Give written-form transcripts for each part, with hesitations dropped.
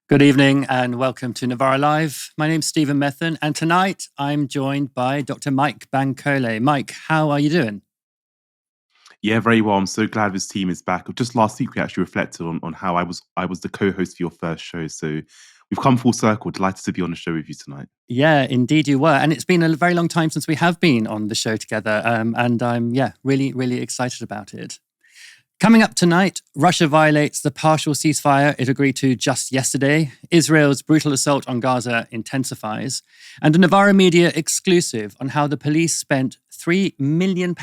Good evening and welcome to Novara Live. My name's Stephen Methven, and tonight I'm joined by Dr. Mike Bankole. Mike, how are you doing? Yeah, very well. I'm so glad this team is back. Just last week, we actually reflected on how I was the co-host for your first show. So we've come full circle. Delighted to be on the show with you tonight. Yeah, indeed you were. And it's been a very long time since we have been on the show together. And I'm, really excited about it. Coming up tonight, Russia violates the partial ceasefire it agreed to just yesterday. Israel's brutal assault on Gaza intensifies. And a Novara Media exclusive on how the police spent £3 million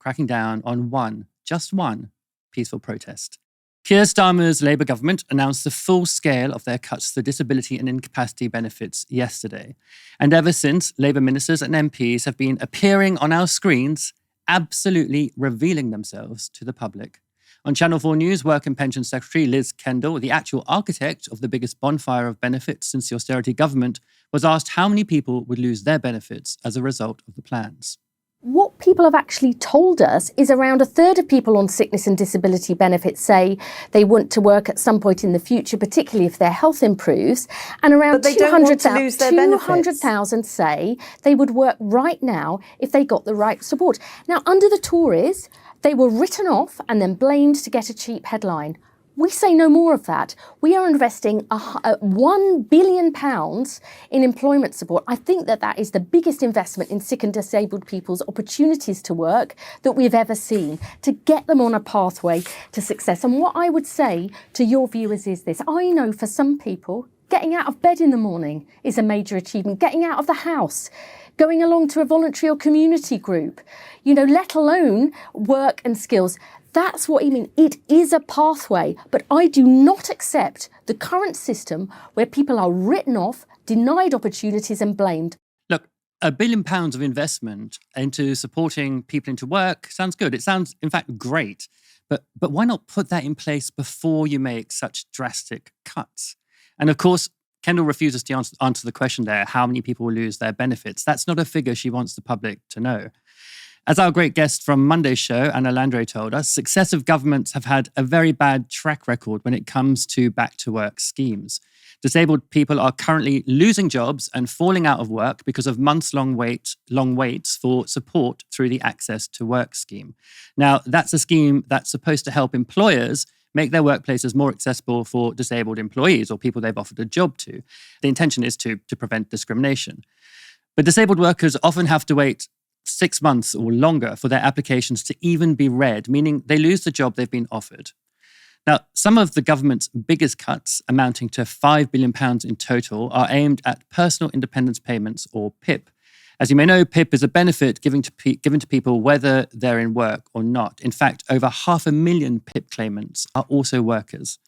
cracking down on just one, peaceful protest. Keir Starmer's Labour government announced the full scale of their cuts to disability and incapacity benefits yesterday. And ever since, Labour ministers and MPs have been appearing on our screens, absolutely revealing themselves to the public. On Channel 4 News, Work and Pensions Secretary Liz Kendall, the actual architect of the biggest bonfire of benefits since the austerity government, was asked how many people would lose their benefits as a result of the plans. What people have actually told us is around a third of people on sickness and disability benefits say they want to work at some point in the future, particularly if their health improves. And around 200,000 say they would work right now if they got the right support. Now, under the Tories, they were written off and then blamed to get a cheap headline. We say no more of that. We are investing £1 billion in employment support. I think that is the biggest investment in sick and disabled people's opportunities to work that we've ever seen, to get them on a pathway to success. And what I would say to your viewers is this. I know for some people, getting out of bed in the morning is a major achievement. Getting out of the house, going along to a voluntary or community group, let alone work and skills. That's what I mean. It is a pathway, but I do not accept the current system where people are written off, denied opportunities and blamed. Look, £1 billion of investment into supporting people into work sounds good. It sounds, in fact, great. But why not put that in place before you make such drastic cuts? And of course, Kendall refuses to answer the question there, how many people will lose their benefits? That's not a figure she wants the public to know. As our great guest from Monday's show, Anna Landre, told us, successive governments have had a very bad track record when it comes to back-to-work schemes. Disabled people are currently losing jobs and falling out of work because of months-long waits for support through the Access to Work scheme. Now, that's a scheme that's supposed to help employers make their workplaces more accessible for disabled employees or people they've offered a job to. The intention is to prevent discrimination. But disabled workers often have to wait 6 months or longer for their applications to even be read, meaning they lose the job they've been offered. Now, some of the government's biggest cuts, amounting to £5 billion in total, are aimed at personal independence payments, or PIP. As you may know, PIP is a benefit given to people whether they're in work or not. In fact, over 500,000 PIP claimants are also workers.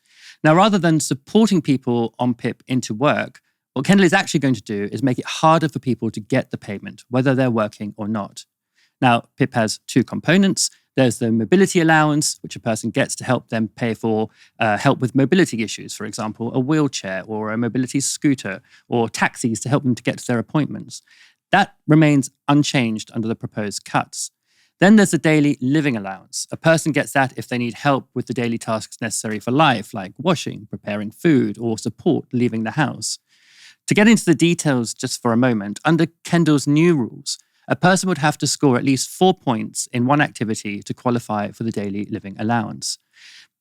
Now, rather than supporting people on PIP into work, what Kendall is actually going to do is make it harder for people to get the payment, whether they're working or not. Now, PIP has two components. There's the mobility allowance, which a person gets to help them pay for help with mobility issues, for example, a wheelchair or a mobility scooter, or taxis to help them to get to their appointments. That remains unchanged under the proposed cuts. Then there's the daily living allowance. A person gets that if they need help with the daily tasks necessary for life, like washing, preparing food, or support leaving the house. To get into the details just for a moment, under Kendall's new rules, a person would have to score at least 4 points in one activity to qualify for the daily living allowance.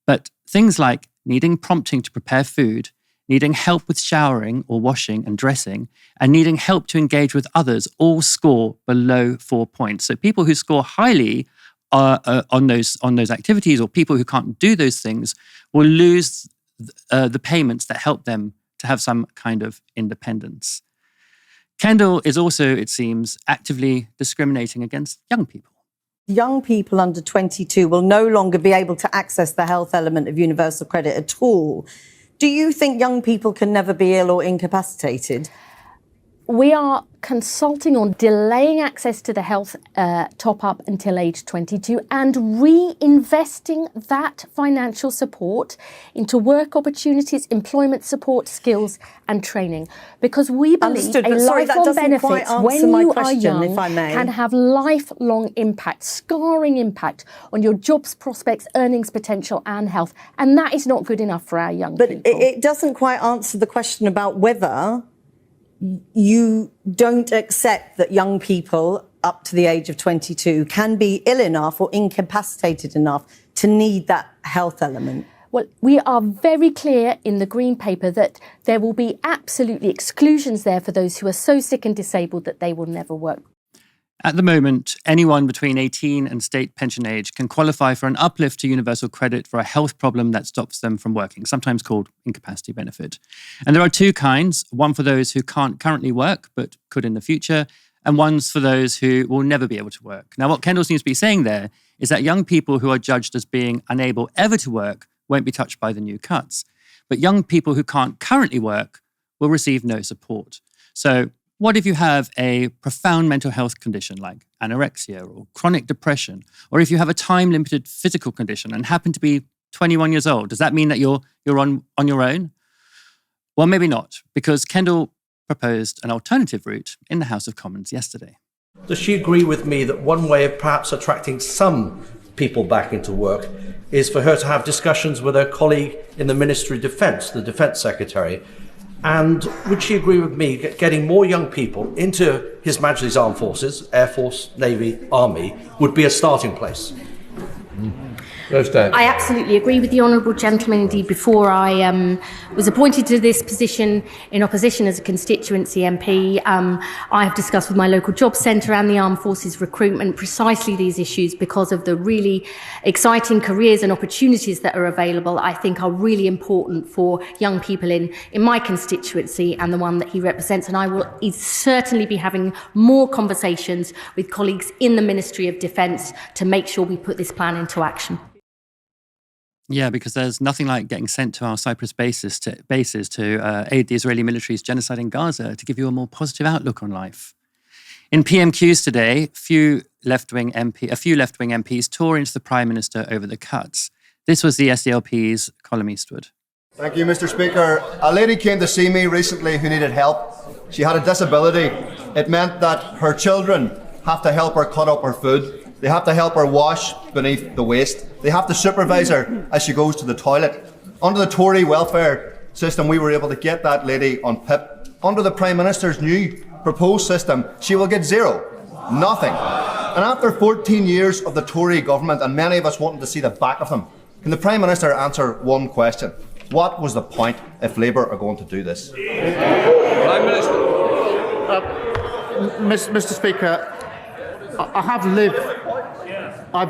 But things like needing prompting to prepare food, needing help with showering or washing and dressing, and needing help to engage with others all score below 4 points. So people who score highly on those activities, or people who can't do those things, will lose the payments that help them to have some kind of independence. Kendall is also, it seems, actively discriminating against young people. Young people under 22 will no longer be able to access the health element of universal credit at all. Do you think young people can never be ill or incapacitated? We are consulting on delaying access to the health top-up until age 22 and reinvesting that financial support into work opportunities, employment support, skills and training. Because we believe a lifelong benefits when you are young can have lifelong impact, scarring impact on your jobs prospects, earnings potential and health. And that is not good enough for our young people. But it doesn't quite answer the question about whether you don't accept that young people up to the age of 22 can be ill enough or incapacitated enough to need that health element. Well, we are very clear in the Green Paper that there will be absolutely exclusions there for those who are so sick and disabled that they will never work. At the moment, anyone between 18 and state pension age can qualify for an uplift to universal credit for a health problem that stops them from working, sometimes called incapacity benefit. And there are two kinds, one for those who can't currently work but could in the future, and one's for those who will never be able to work. Now, what Kendall seems to be saying there is that young people who are judged as being unable ever to work won't be touched by the new cuts. But young people who can't currently work will receive no support. So what if you have a profound mental health condition like anorexia or chronic depression, or if you have a time-limited physical condition and happen to be 21 years old? Does that mean that you're on your own? Well, maybe not, because Kendall proposed an alternative route in the House of Commons yesterday. Does she agree with me that one way of perhaps attracting some people back into work is for her to have discussions with her colleague in the Ministry of Defence, the Defence Secretary? And would she agree with me getting more young people into His Majesty's Armed Forces, Air Force, Navy, Army, would be a starting place? I absolutely agree with the honourable gentleman. Indeed, before I was appointed to this position in opposition as a constituency MP, I have discussed with my local job centre and the Armed Forces recruitment precisely these issues because of the really exciting careers and opportunities that are available. I think are really important for young people in my constituency and the one that he represents. And I will certainly be having more conversations with colleagues in the Ministry of Defence to make sure we put this plan into action. Yeah, because there's nothing like getting sent to our Cyprus bases to aid the Israeli military's genocide in Gaza to give you a more positive outlook on life. In PMQs today, a few left-wing MPs tore into the Prime Minister over the cuts. This was the SDLP's Colm Eastwood. Thank you, Mr. Speaker. A lady came to see me recently who needed help. She had a disability. It meant that her children have to help her cut up her food. They have to help her wash beneath the waist. They have to supervise her as she goes to the toilet. Under the Tory welfare system, we were able to get that lady on PIP. Under the Prime Minister's new proposed system, she will get zero, nothing. And after 14 years of the Tory government, and many of us wanting to see the back of them, can the Prime Minister answer one question? What was the point if Labour are going to do this? Prime Minister. Mr. Speaker, I've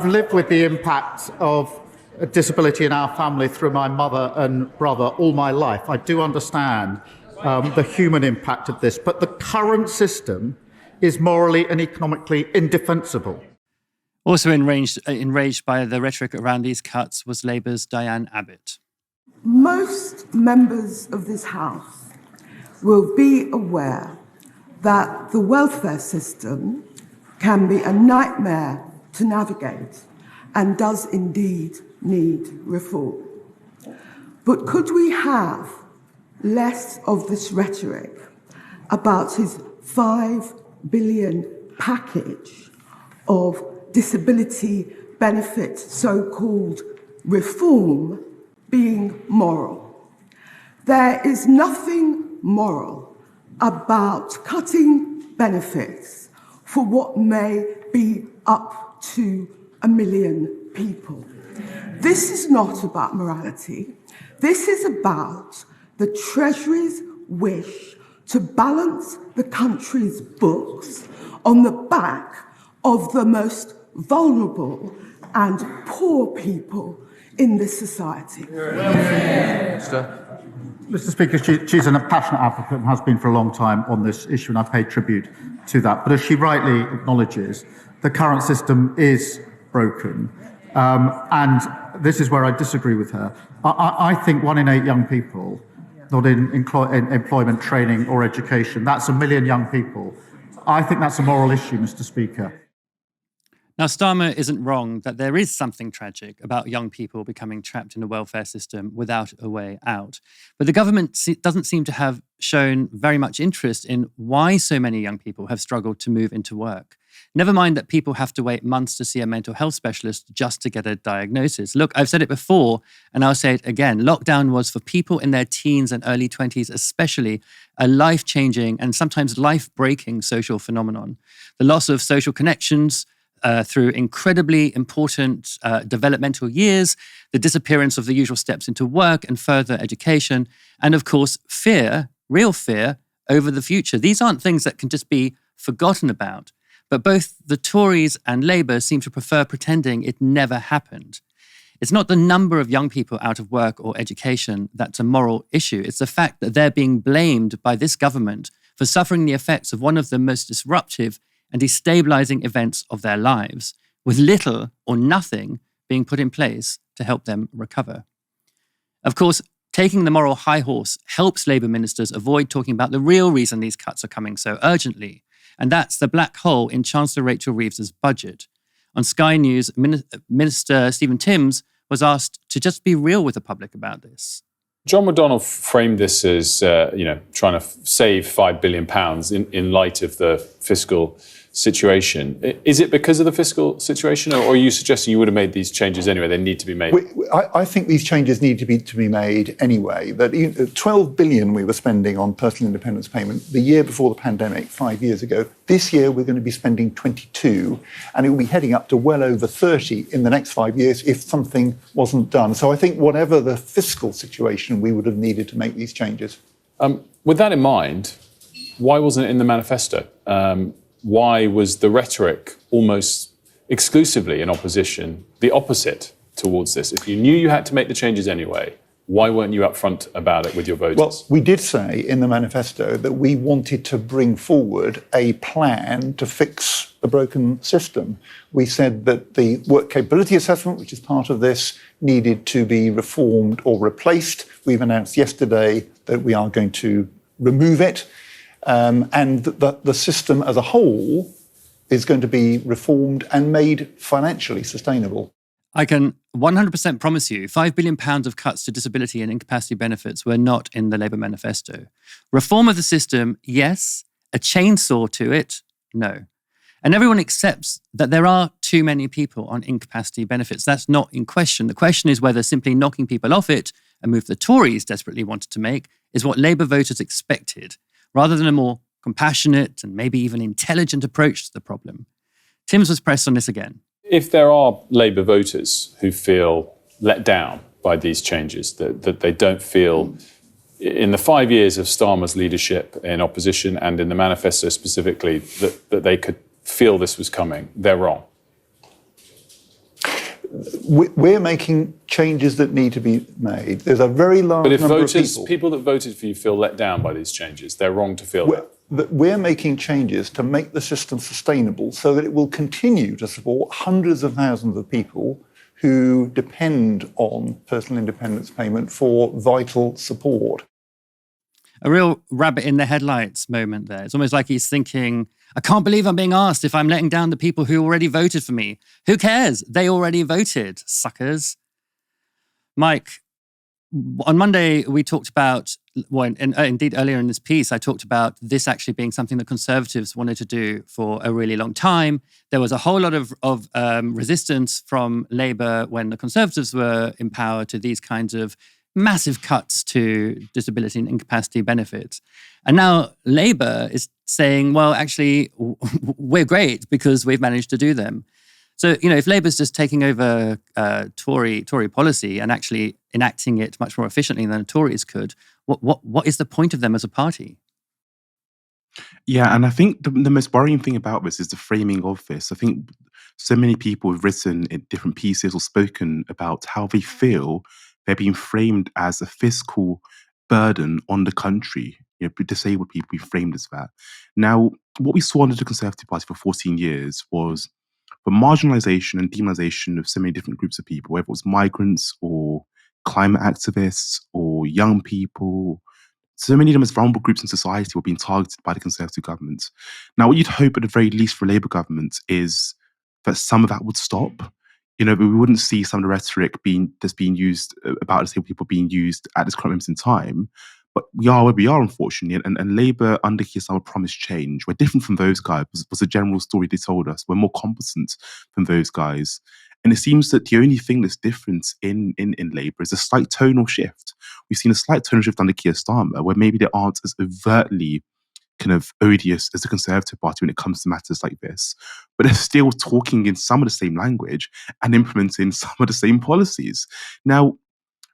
lived with the impact of a disability in our family through my mother and brother all my life. I do understand the human impact of this, but the current system is morally and economically indefensible. Also enraged by the rhetoric around these cuts was Labour's Diane Abbott. Most members of this House will be aware that the welfare system can be a nightmare to navigate and does indeed need reform. But could we have less of this rhetoric about his £5 billion package of disability benefit, so-called reform, being moral? There is nothing moral about cutting benefits for what may be up to 1 million people. This is not about morality. This is about the Treasury's wish to balance the country's books on the back of the most vulnerable and poor people in this society. Mr. Speaker, she's a passionate advocate and has been for a long time on this issue, and I pay tribute to that. But as she rightly acknowledges, the current system is broken. And this is where I disagree with her. I think 1 in 8 young people not in employment, training or education. That's 1 million young people. I think that's a moral issue, Mr. Speaker. Now, Starmer isn't wrong that there is something tragic about young people becoming trapped in a welfare system without a way out. But the government doesn't seem to have shown very much interest in why so many young people have struggled to move into work. Never mind that people have to wait months to see a mental health specialist just to get a diagnosis. Look, I've said it before, and I'll say it again. Lockdown was for people in their teens and early 20s, especially, a life-changing and sometimes life-breaking social phenomenon. The loss of social connections, through incredibly important developmental years, the disappearance of the usual steps into work and further education, and of course, fear, real fear, over the future. These aren't things that can just be forgotten about, but both the Tories and Labour seem to prefer pretending it never happened. It's not the number of young people out of work or education that's a moral issue. It's the fact that they're being blamed by this government for suffering the effects of one of the most disruptive and destabilizing events of their lives, with little or nothing being put in place to help them recover. Of course, taking the moral high horse helps Labour ministers avoid talking about the real reason these cuts are coming so urgently, and that's the black hole in Chancellor Rachel Reeves's budget. On Sky News, Minister Stephen Timms was asked to just be real with the public about this. John McDonnell framed this as, trying to save £5 billion in light of the fiscal situation. Is it because of the fiscal situation, or are you suggesting you would have made these changes anyway? They need to be made. I think these changes need to be made anyway. But 12 billion we were spending on personal independence payment the year before the pandemic, 5 years ago. This year we're going to be spending 22, and it will be heading up to well over 30 in the next 5 years if something wasn't done. So I think whatever the fiscal situation, we would have needed to make these changes. With that in mind, why wasn't it in the manifesto? Why was the rhetoric almost exclusively in opposition, the opposite towards this? If you knew you had to make the changes anyway, why weren't you upfront about it with your voters? Well, we did say in the manifesto that we wanted to bring forward a plan to fix the broken system. We said that the work capability assessment, which is part of this, needed to be reformed or replaced. We've announced yesterday that we are going to remove it. And that the system as a whole is going to be reformed and made financially sustainable. I can 100% promise you £5 billion of cuts to disability and incapacity benefits were not in the Labour manifesto. Reform of the system, yes. A chainsaw to it, no. And everyone accepts that there are too many people on incapacity benefits. That's not in question. The question is whether simply knocking people off it, a move the Tories desperately wanted to make, is what Labour voters expected, rather than a more compassionate and maybe even intelligent approach to the problem. Timms was pressed on this again. If there are Labour voters who feel let down by these changes, that they don't feel, in the 5 years of Starmer's leadership in opposition and in the manifesto specifically, that they could feel this was coming, they're wrong. We're making changes that need to be made. There's a very large number of people that voted for you feel let down by these changes, they're wrong to feel that. We're making changes to make the system sustainable so that it will continue to support hundreds of thousands of people who depend on personal independence payment for vital support. A real rabbit in the headlights moment there. It's almost like he's thinking, I can't believe I'm being asked if I'm letting down the people who already voted for me. Who cares? They already voted, suckers. Mike, on Monday, we talked about, indeed earlier in this piece, I talked about this actually being something that Conservatives wanted to do for a really long time. There was a whole lot of resistance from Labour when the Conservatives were in power to these kinds of massive cuts to disability and incapacity benefits. And now Labour is saying, well, actually, we're great because we've managed to do them. So, if Labour's just taking over Tory policy and actually enacting it much more efficiently than the Tories could, what is the point of them as a party? Yeah, and I think the most worrying thing about this is the framing of this. I think so many people have written in different pieces or spoken about how they feel they're being framed as a fiscal burden on the country. Disabled people be framed as that. Now, what we saw under the Conservative Party for 14 years was the marginalisation and demonisation of so many different groups of people, whether it was migrants or climate activists or young people so many of the most vulnerable groups in society were being targeted by the Conservative government. Now, what you'd hope at the very least for a Labour government is that some of that would stop. But we wouldn't see some of the rhetoric that's being used about disabled people being used at this current moment in time. But we are where we are, unfortunately, and Labour under Keir Starmer promised change. We're different from those guys, was the general story they told us. We're more competent than those guys. And it seems that the only thing that's different in Labour is a slight tonal shift. We've seen a slight tonal shift under Keir Starmer, where maybe they aren't as overtly kind of odious as the Conservative Party when it comes to matters like this, but they're still talking in some of the same language and implementing some of the same policies. Now,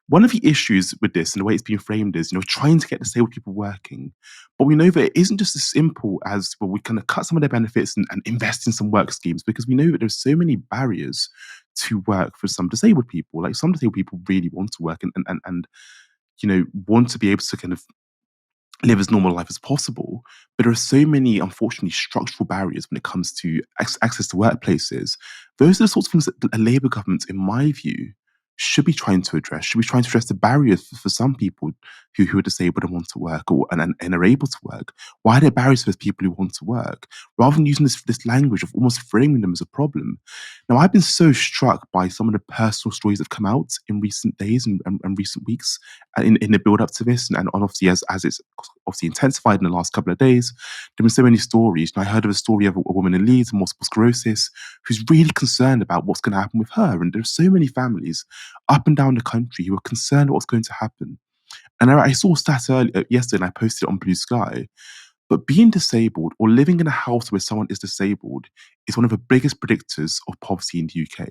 one of the issues with this and the way it's being framed is, trying to get disabled people working. But we know that it isn't just as simple as, well, we kind of cut some of their benefits and invest in some work schemes, because we know that there's so many barriers to work for some disabled people. Like, some disabled people really want to work and want to be able to kind of live as normal a life as possible. But there are so many, unfortunately, structural barriers when it comes to access to workplaces. Those are the sorts of things that a Labour government, in my view, should be trying to address. Should be trying to address the barriers for some people who are disabled and want to work and are able to work. Why are there barriers for those people who want to work? Rather than using this language of almost framing them as a problem. Now, I've been so struck by some of the personal stories that have come out in recent days and recent weeks in the build-up to this. And obviously, as it's obviously intensified in the last couple of days, there have been so many stories. And I heard of a story of a woman in Leeds with multiple sclerosis who's really concerned about what's going to happen with her. And there are so many families up and down the country who are concerned about what's going to happen. And I saw a stat yesterday, and I posted it on Blue Sky. But being disabled or living in a house where someone is disabled is one of the biggest predictors of poverty in the UK.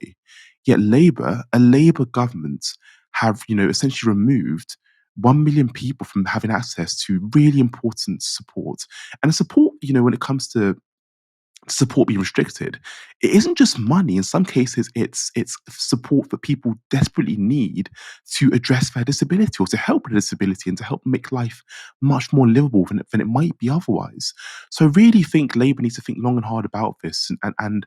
Yet a Labour government, have essentially removed 1 million people from having access to really important support. And the support, when it comes to support being restricted, it isn't just money. In some cases, it's support that people desperately need to address their disability or to help with disability and to help make life much more livable than it might be otherwise. So I really think Labour needs to think long and hard about this. And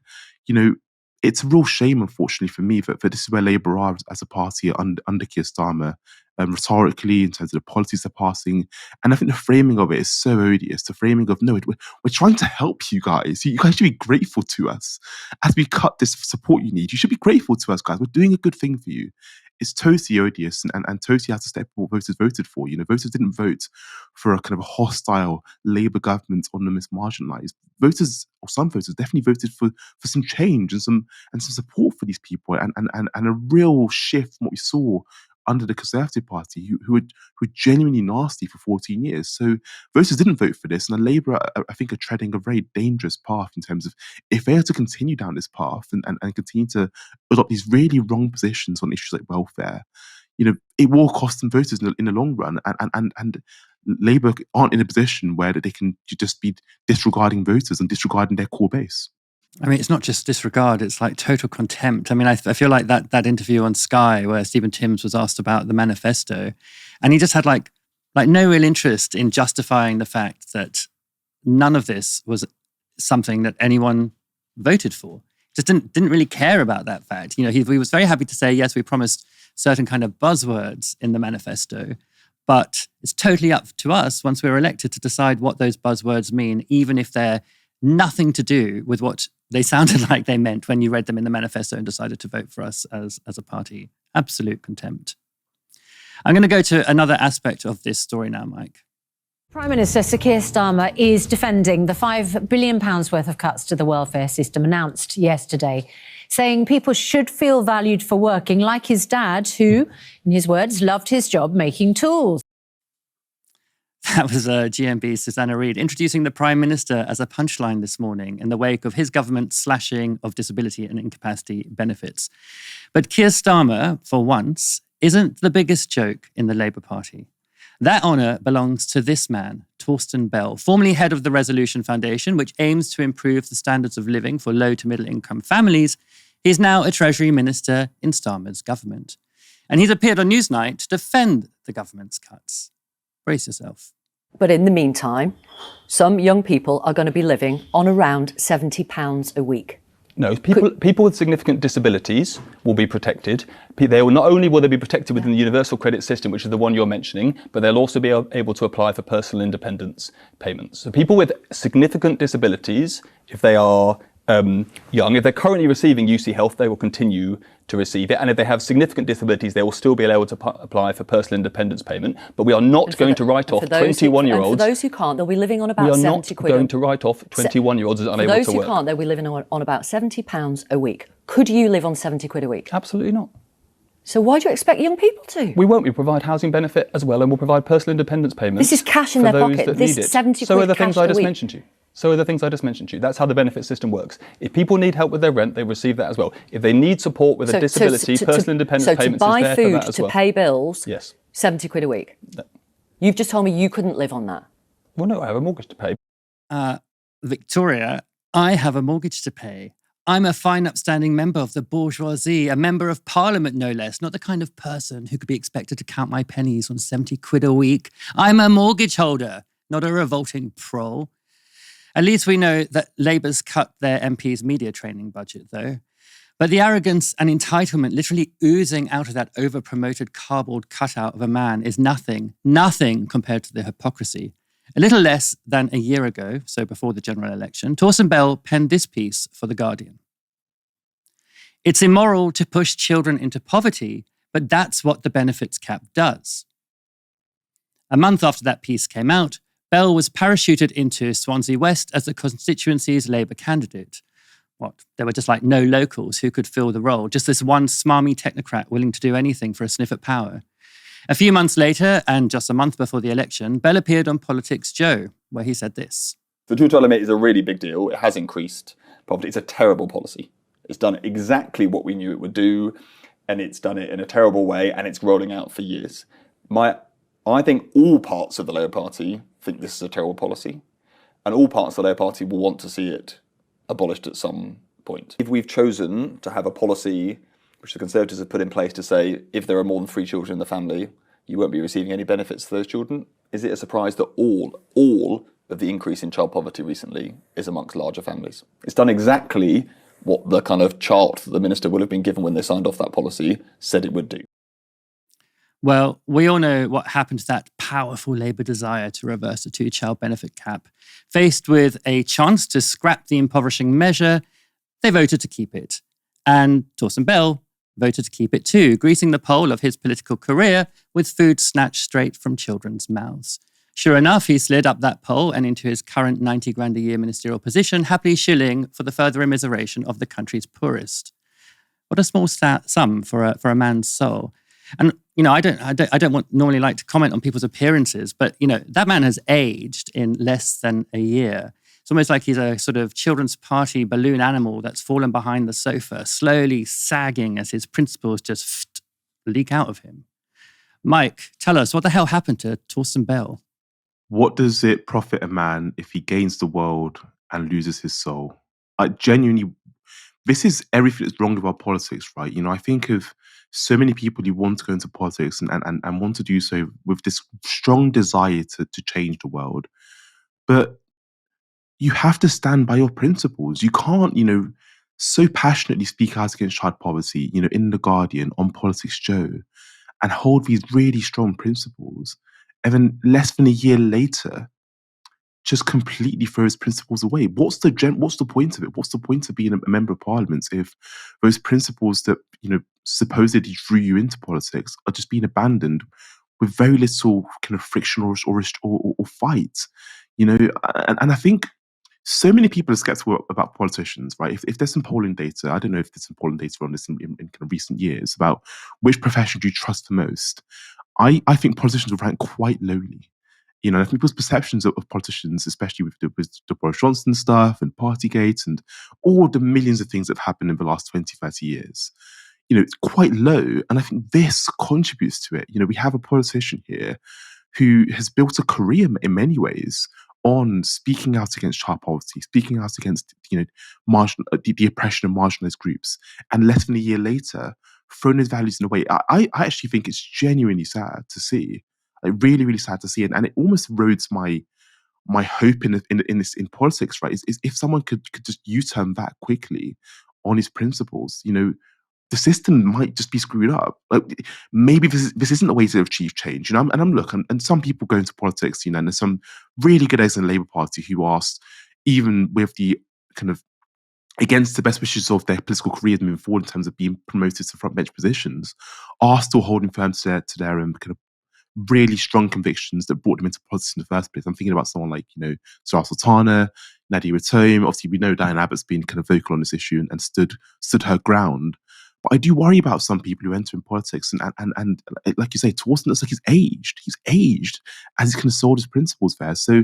it's a real shame, unfortunately, for me that this is where Labour are as a party under Keir Starmer, rhetorically, in terms of the policies they're passing. And I think the framing of it is so odious. The framing of, no, we're trying to help you guys. You guys should be grateful to us as we cut this support you need. You should be grateful to us, guys. We're doing a good thing for you. It's totally odious and totally out of step with what voters voted for. Voters didn't vote for a kind of a hostile Labour government on the most marginalised. Voters, or some voters, definitely voted for some change and some support for these people and a real shift from what we saw under the Conservative Party, who were genuinely nasty for 14 years. So voters didn't vote for this, and the Labour, I think, are treading a very dangerous path in terms of, if they are to continue down this path and continue to adopt these really wrong positions on issues like welfare, it will cost them voters in the long run. And Labour aren't in a position where they can just be disregarding voters and disregarding their core base. I mean, it's not just disregard, it's like total contempt. I mean, I feel like that interview on Sky where Stephen Timms was asked about the manifesto, and he just had like no real interest in justifying the fact that none of this was something that anyone voted for. Just didn't really care about that fact. He was very happy to say, yes, we promised certain kind of buzzwords in the manifesto, but it's totally up to us once we're elected to decide what those buzzwords mean, even if they're nothing to do with what they sounded like they meant when you read them in the manifesto and decided to vote for us as a party. Absolute contempt. I'm going to go to another aspect of this story now, Mike. Prime Minister Sir Keir Starmer is defending the £5 billion worth of cuts to the welfare system announced yesterday, saying people should feel valued for working, like his dad, who, in his words, loved his job making tools. That was GMB's Susanna Reid introducing the Prime Minister as a punchline this morning in the wake of his government's slashing of disability and incapacity benefits. But Keir Starmer, for once, isn't the biggest joke in the Labour Party. That honour belongs to this man, Torsten Bell, formerly head of the Resolution Foundation, which aims to improve the standards of living for low to middle income families. He's now a Treasury Minister in Starmer's government. And he's appeared on Newsnight to defend the government's cuts. Brace yourself. But in the meantime, some young people are going to be living on around £70 a week. No, people with significant disabilities will be protected. They will not only will they be protected within the universal credit system, which is the one you're mentioning, but they'll also be able to apply for personal independence payments. So people with significant disabilities, if they are young, if they're currently receiving UC Health, they will continue to receive it. And if they have significant disabilities, they will still be able to apply for personal independence payment. But we are not going to write off 21-year-olds. For those who can't, they'll be living on about 70 quid. We are not going to write off 21-year-olds as unable to work. For those who can't, they'll be living on about £70 a week. Could you live on 70 quid a week? Absolutely not. So why do you expect young people to? We won't. We provide housing benefit as well, and we'll provide personal independence payments. This is cash in their pocket. This 70 quid So are the cash things I a just week. mentioned to you. So are the things I just mentioned to you. That's how the benefit system works. If people need help with their rent, they receive that as well. If they need support with a disability, personal independence payments is there for that as well. So to buy food, to pay bills, yes, 70 quid a week. No. You've just told me you couldn't live on that. Well, no, I have a mortgage to pay. Victoria, I have a mortgage to pay. I'm a fine, upstanding member of the bourgeoisie, a member of parliament, no less, not the kind of person who could be expected to count my pennies on 70 quid a week. I'm a mortgage holder, not a revolting prole. At least we know that Labour's cut their MP's media training budget, though. But the arrogance and entitlement literally oozing out of that over-promoted cardboard cutout of a man is nothing compared to the hypocrisy. A little less than a year ago, so before the general election, Torsten Bell penned this piece for The Guardian. It's immoral to push children into poverty, but that's what the benefits cap does. A month after that piece came out, Bell was parachuted into Swansea West as the constituency's Labour candidate. There were just like no locals who could fill the role, just this one smarmy technocrat willing to do anything for a sniff at power. A few months later, and just a month before the election, Bell appeared on Politics Joe, where he said this. The two-child limit is a really big deal. It has increased poverty. It's a terrible policy. It's done exactly what we knew it would do, and it's done it in a terrible way, and it's rolling out for years. I think all parts of the Labour Party think this is a terrible policy, and all parts of the Labour Party will want to see it abolished at some point. If we've chosen to have a policy which the Conservatives have put in place to say if there are more than 3 children in the family, you won't be receiving any benefits to those children, is it a surprise that all of the increase in child poverty recently is amongst larger families? It's done exactly what the kind of chart that the minister would have been given when they signed off that policy said it would do. Well, we all know what happened to that powerful Labour desire to reverse the 2-child benefit cap. Faced with a chance to scrap the impoverishing measure, they voted to keep it. And Torsten Bell voted to keep it too, greasing the pole of his political career with food snatched straight from children's mouths. Sure enough, he slid up that pole and into his current 90 grand a year ministerial position, happily shilling for the further immiseration of the country's poorest. What a small sum for a man's soul. And I don't normally like to comment on people's appearances, but that man has aged in less than a year. It's almost like he's a sort of children's party balloon animal that's fallen behind the sofa, slowly sagging as his principles just leak out of him. Mike, tell us, what the hell happened to Torsten Bell? What does it profit a man if he gains the world and loses his soul? Genuinely, this is everything that's wrong with our politics, right? I think of so many people who want to go into politics and want to do so with this strong desire to change the world. But you have to stand by your principles. You can't, so passionately speak out against child poverty, in The Guardian, on Politics Joe, and hold these really strong principles. And then less than a year later, just completely throw his principles away. What's the point of it? What's the point of being a member of parliament if those principles that supposedly drew you into politics are just being abandoned with very little kind of friction or fight? And I think so many people are skeptical about politicians, right? If there's some polling data, I don't know if there's some polling data on this in kind of recent years about which profession do you trust the most. I think politicians will rank quite lowly. I think people's perceptions of politicians, especially with the Boris Johnson stuff and Partygate and all the millions of things that have happened in the last 20, 30 years, it's quite low. And I think this contributes to it. We have a politician here who has built a career in many ways on speaking out against child poverty, speaking out against the oppression of marginalized groups, and less than a year later, thrown his values in a way. I actually think it's genuinely sad to see. Really, really sad to see. And it almost erodes my my hope in politics, right, is if someone could just U-turn that quickly on his principles, the system might just be screwed up. Like, maybe this isn't the way to achieve change, and some people go into politics, and there's some really good eggs in the Labour Party who asked, even with the kind of against the best wishes of their political careers moving forward in terms of being promoted to front bench positions, are still holding firm to their kind of really strong convictions that brought them into politics in the first place. I'm thinking about someone like, Sarah Sultana, Nadia Ratome. Obviously, we know Diane Abbott's been kind of vocal on this issue and stood her ground. But I do worry about some people who enter in politics and like you say, Torsten looks like he's aged. He's aged as he's kind of sold his principles there. So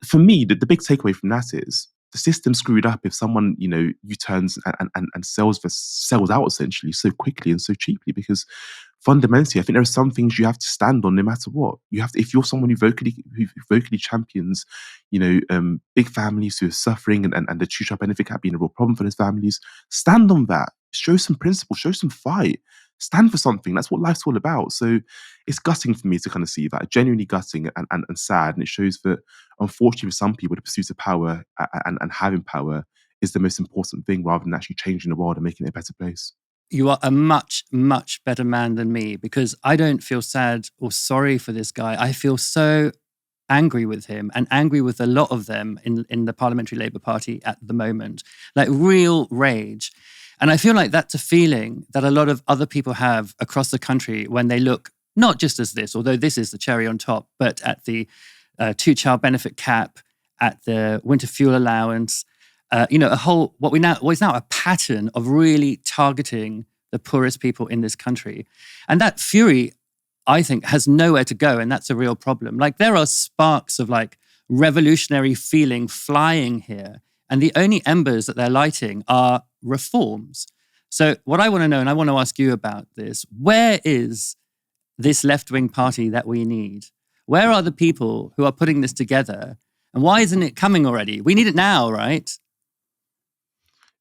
for me, the big takeaway from that is the system screwed up if someone, U-turns and sells out essentially so quickly and so cheaply, because fundamentally, I think there are some things you have to stand on no matter what. You have to, if you're someone who vocally champions, big families who are suffering and the two-child benefit cap being a real problem for those families, stand on that. Show some principle, show some fight, stand for something. That's what life's all about. So it's gutting for me to kind of see that, genuinely gutting and sad. And it shows that, unfortunately, for some people, the pursuit of power and having power is the most important thing, rather than actually changing the world and making it a better place. You are a much, much better man than me, because I don't feel sad or sorry for this guy. I feel so angry with him and angry with a lot of them in the Parliamentary Labour Party at the moment. Like, real rage. And I feel like that's a feeling that a lot of other people have across the country when they look, not just as this, although this is the cherry on top, but at the two-child benefit cap, at the winter fuel allowance, a whole, what is now a pattern of really targeting the poorest people in this country. And that fury, I think, has nowhere to go, and that's a real problem. Like, there are sparks of like revolutionary feeling flying here, and the only embers that they're lighting are reforms. So what I want to know, and I want to ask you about this, where is this left-wing party that we need? Where are the people who are putting this together? And why isn't it coming already? We need it now, right?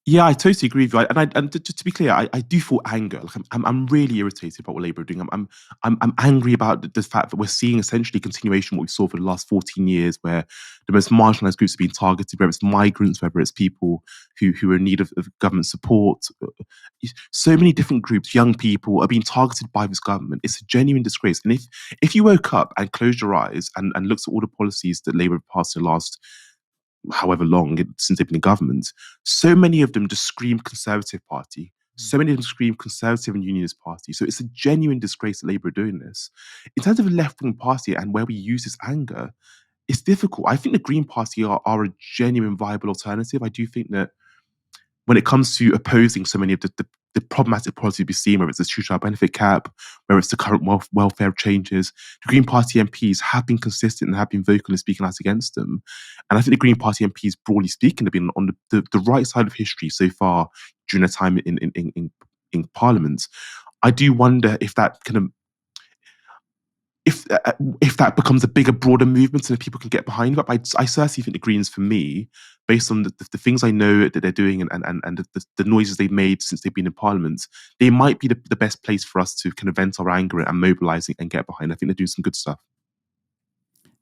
Yeah, I totally agree with you. And just to be clear, I do feel anger. Like, I'm really irritated about what Labour are doing. I'm angry about the fact that we're seeing essentially continuation of what we saw for the last 14 years, where the most marginalised groups are being targeted, whether it's migrants, whether it's people who are in need of government support. So many different groups, young people, are being targeted by this government. It's a genuine disgrace. And if you woke up and closed your eyes and looked at all the policies that Labour have passed in the last however long since they've been in government, so many of them just scream Conservative Party. So many of them scream Conservative and Unionist Party. So it's a genuine disgrace that Labour are doing this. In terms of a left-wing party and where we use this anger, it's difficult. I think the Green Party are a genuine viable alternative. I do think that when it comes to opposing so many of the problematic policies we've seen, whether it's the two-child benefit cap, whether it's the current welfare changes, the Green Party MPs have been consistent and have been vocal in speaking out against them. And I think the Green Party MPs, broadly speaking, have been on the right side of history so far during their time in Parliament. I do wonder if that kind of if that becomes a bigger, broader movement and if people can get behind it. But I certainly think the Greens, for me, based on the things I know that they're doing and the noises they've made since they've been in Parliament, they might be the best place for us to kind of vent our anger and mobilise and get behind. I think they're doing some good stuff.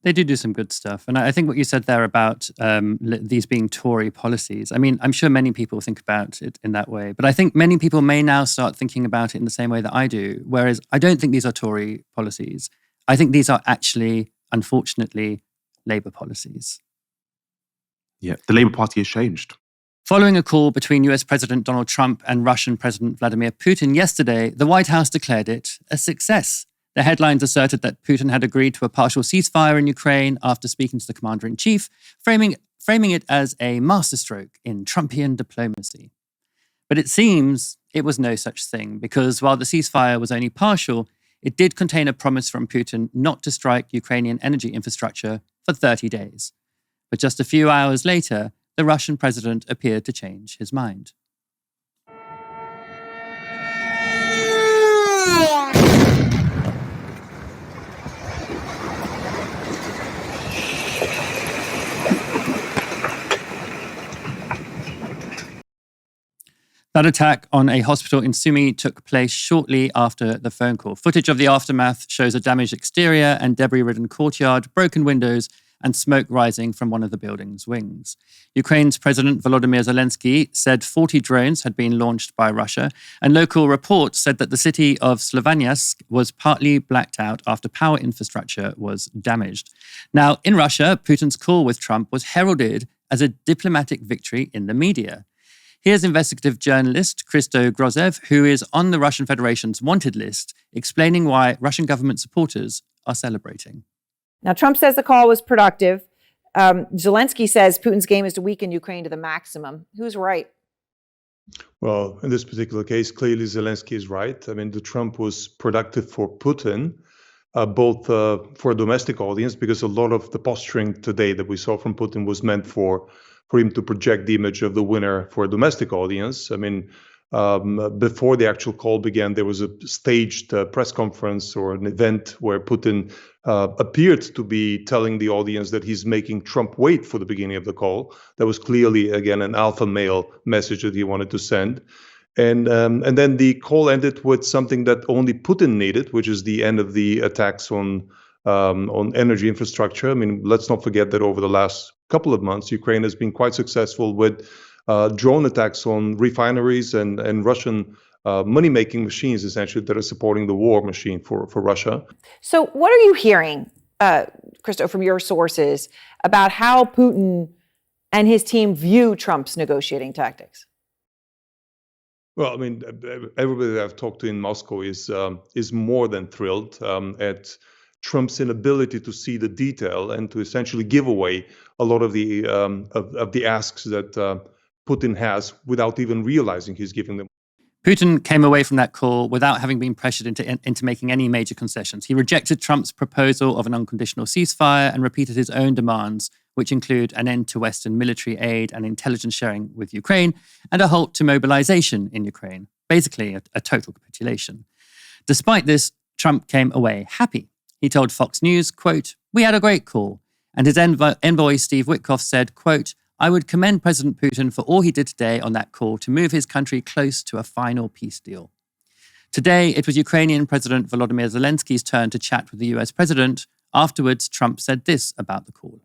They do some good stuff. And I think what you said there about these being Tory policies, I mean, I'm sure many people think about it in that way, but I think many people may now start thinking about it in the same way that I do, whereas I don't think these are Tory policies. I think these are actually, unfortunately, Labour policies. Yeah, the Labour Party has changed. Following a call between US President Donald Trump and Russian President Vladimir Putin yesterday, the White House declared it a success. The headlines asserted that Putin had agreed to a partial ceasefire in Ukraine after speaking to the commander-in-chief, framing it as a masterstroke in Trumpian diplomacy. But it seems it was no such thing, because while the ceasefire was only partial, it did contain a promise from Putin not to strike Ukrainian energy infrastructure for 30 days. But just a few hours later, the Russian president appeared to change his mind. That attack on a hospital in Sumy took place shortly after the phone call. Footage of the aftermath shows a damaged exterior and debris-ridden courtyard, broken windows, and smoke rising from one of the building's wings. Ukraine's President Volodymyr Zelensky said 40 drones had been launched by Russia, and local reports said that the city of Slovyansk was partly blacked out after power infrastructure was damaged. Now, in Russia, Putin's call with Trump was heralded as a diplomatic victory in the media. Here's investigative journalist Christo Grozev, who is on the Russian Federation's wanted list, explaining why Russian government supporters are celebrating. Now, Trump says the call was productive. Zelensky says Putin's game is to weaken Ukraine to the maximum. Who's right? Well, in this particular case, clearly Zelensky is right. I mean, the Trump was productive for Putin, both for a domestic audience, because a lot of the posturing today that we saw from Putin was meant for him to project the image of the winner for a domestic audience. I mean, before the actual call began, there was a staged press conference or an event where Putin appeared to be telling the audience that he's making Trump wait for the beginning of the call. That was clearly, again, an alpha male message that he wanted to send. And then the call ended with something that only Putin needed, which is the end of the attacks on energy infrastructure. I mean, let's not forget that over the last couple of months, Ukraine has been quite successful with drone attacks on refineries and Russian money-making machines, essentially, that are supporting the war machine for Russia. So what are you hearing, Christo, from your sources about how Putin and his team view Trump's negotiating tactics? Well, I mean, everybody that I've talked to in Moscow is more than thrilled at Trump's inability to see the detail and to essentially give away a lot of the asks that Putin has without even realizing he's giving them. Putin came away from that call without having been pressured into making any major concessions. He rejected Trump's proposal of an unconditional ceasefire and repeated his own demands, which include an end to Western military aid and intelligence sharing with Ukraine and a halt to mobilization in Ukraine, basically a total capitulation. Despite this, Trump came away happy. He told Fox News, quote, "We had a great call." And his envoy, Steve Witkoff, said, quote, "I would commend President Putin for all he did today on that call to move his country close to a final peace deal." Today, it was Ukrainian President Volodymyr Zelensky's turn to chat with the US president. Afterwards, Trump said this about the call.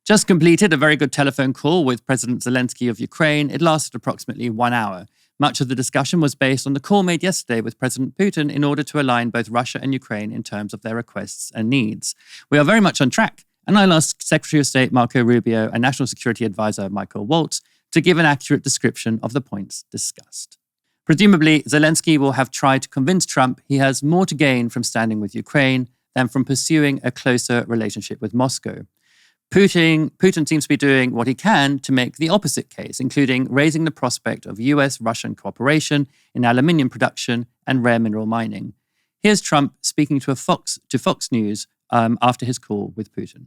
Just completed a very good telephone call with President Zelensky of Ukraine. It lasted approximately 1 hour. Much of the discussion was based on the call made yesterday with President Putin in order to align both Russia and Ukraine in terms of their requests and needs. We are very much on track, and I'll ask Secretary of State Marco Rubio and National Security Advisor Michael Waltz to give an accurate description of the points discussed. Presumably, Zelensky will have tried to convince Trump he has more to gain from standing with Ukraine than from pursuing a closer relationship with Moscow. Putin seems to be doing what he can to make the opposite case, including raising the prospect of US-Russian cooperation in aluminium production and rare mineral mining. Here's Trump speaking to Fox News after his call with Putin.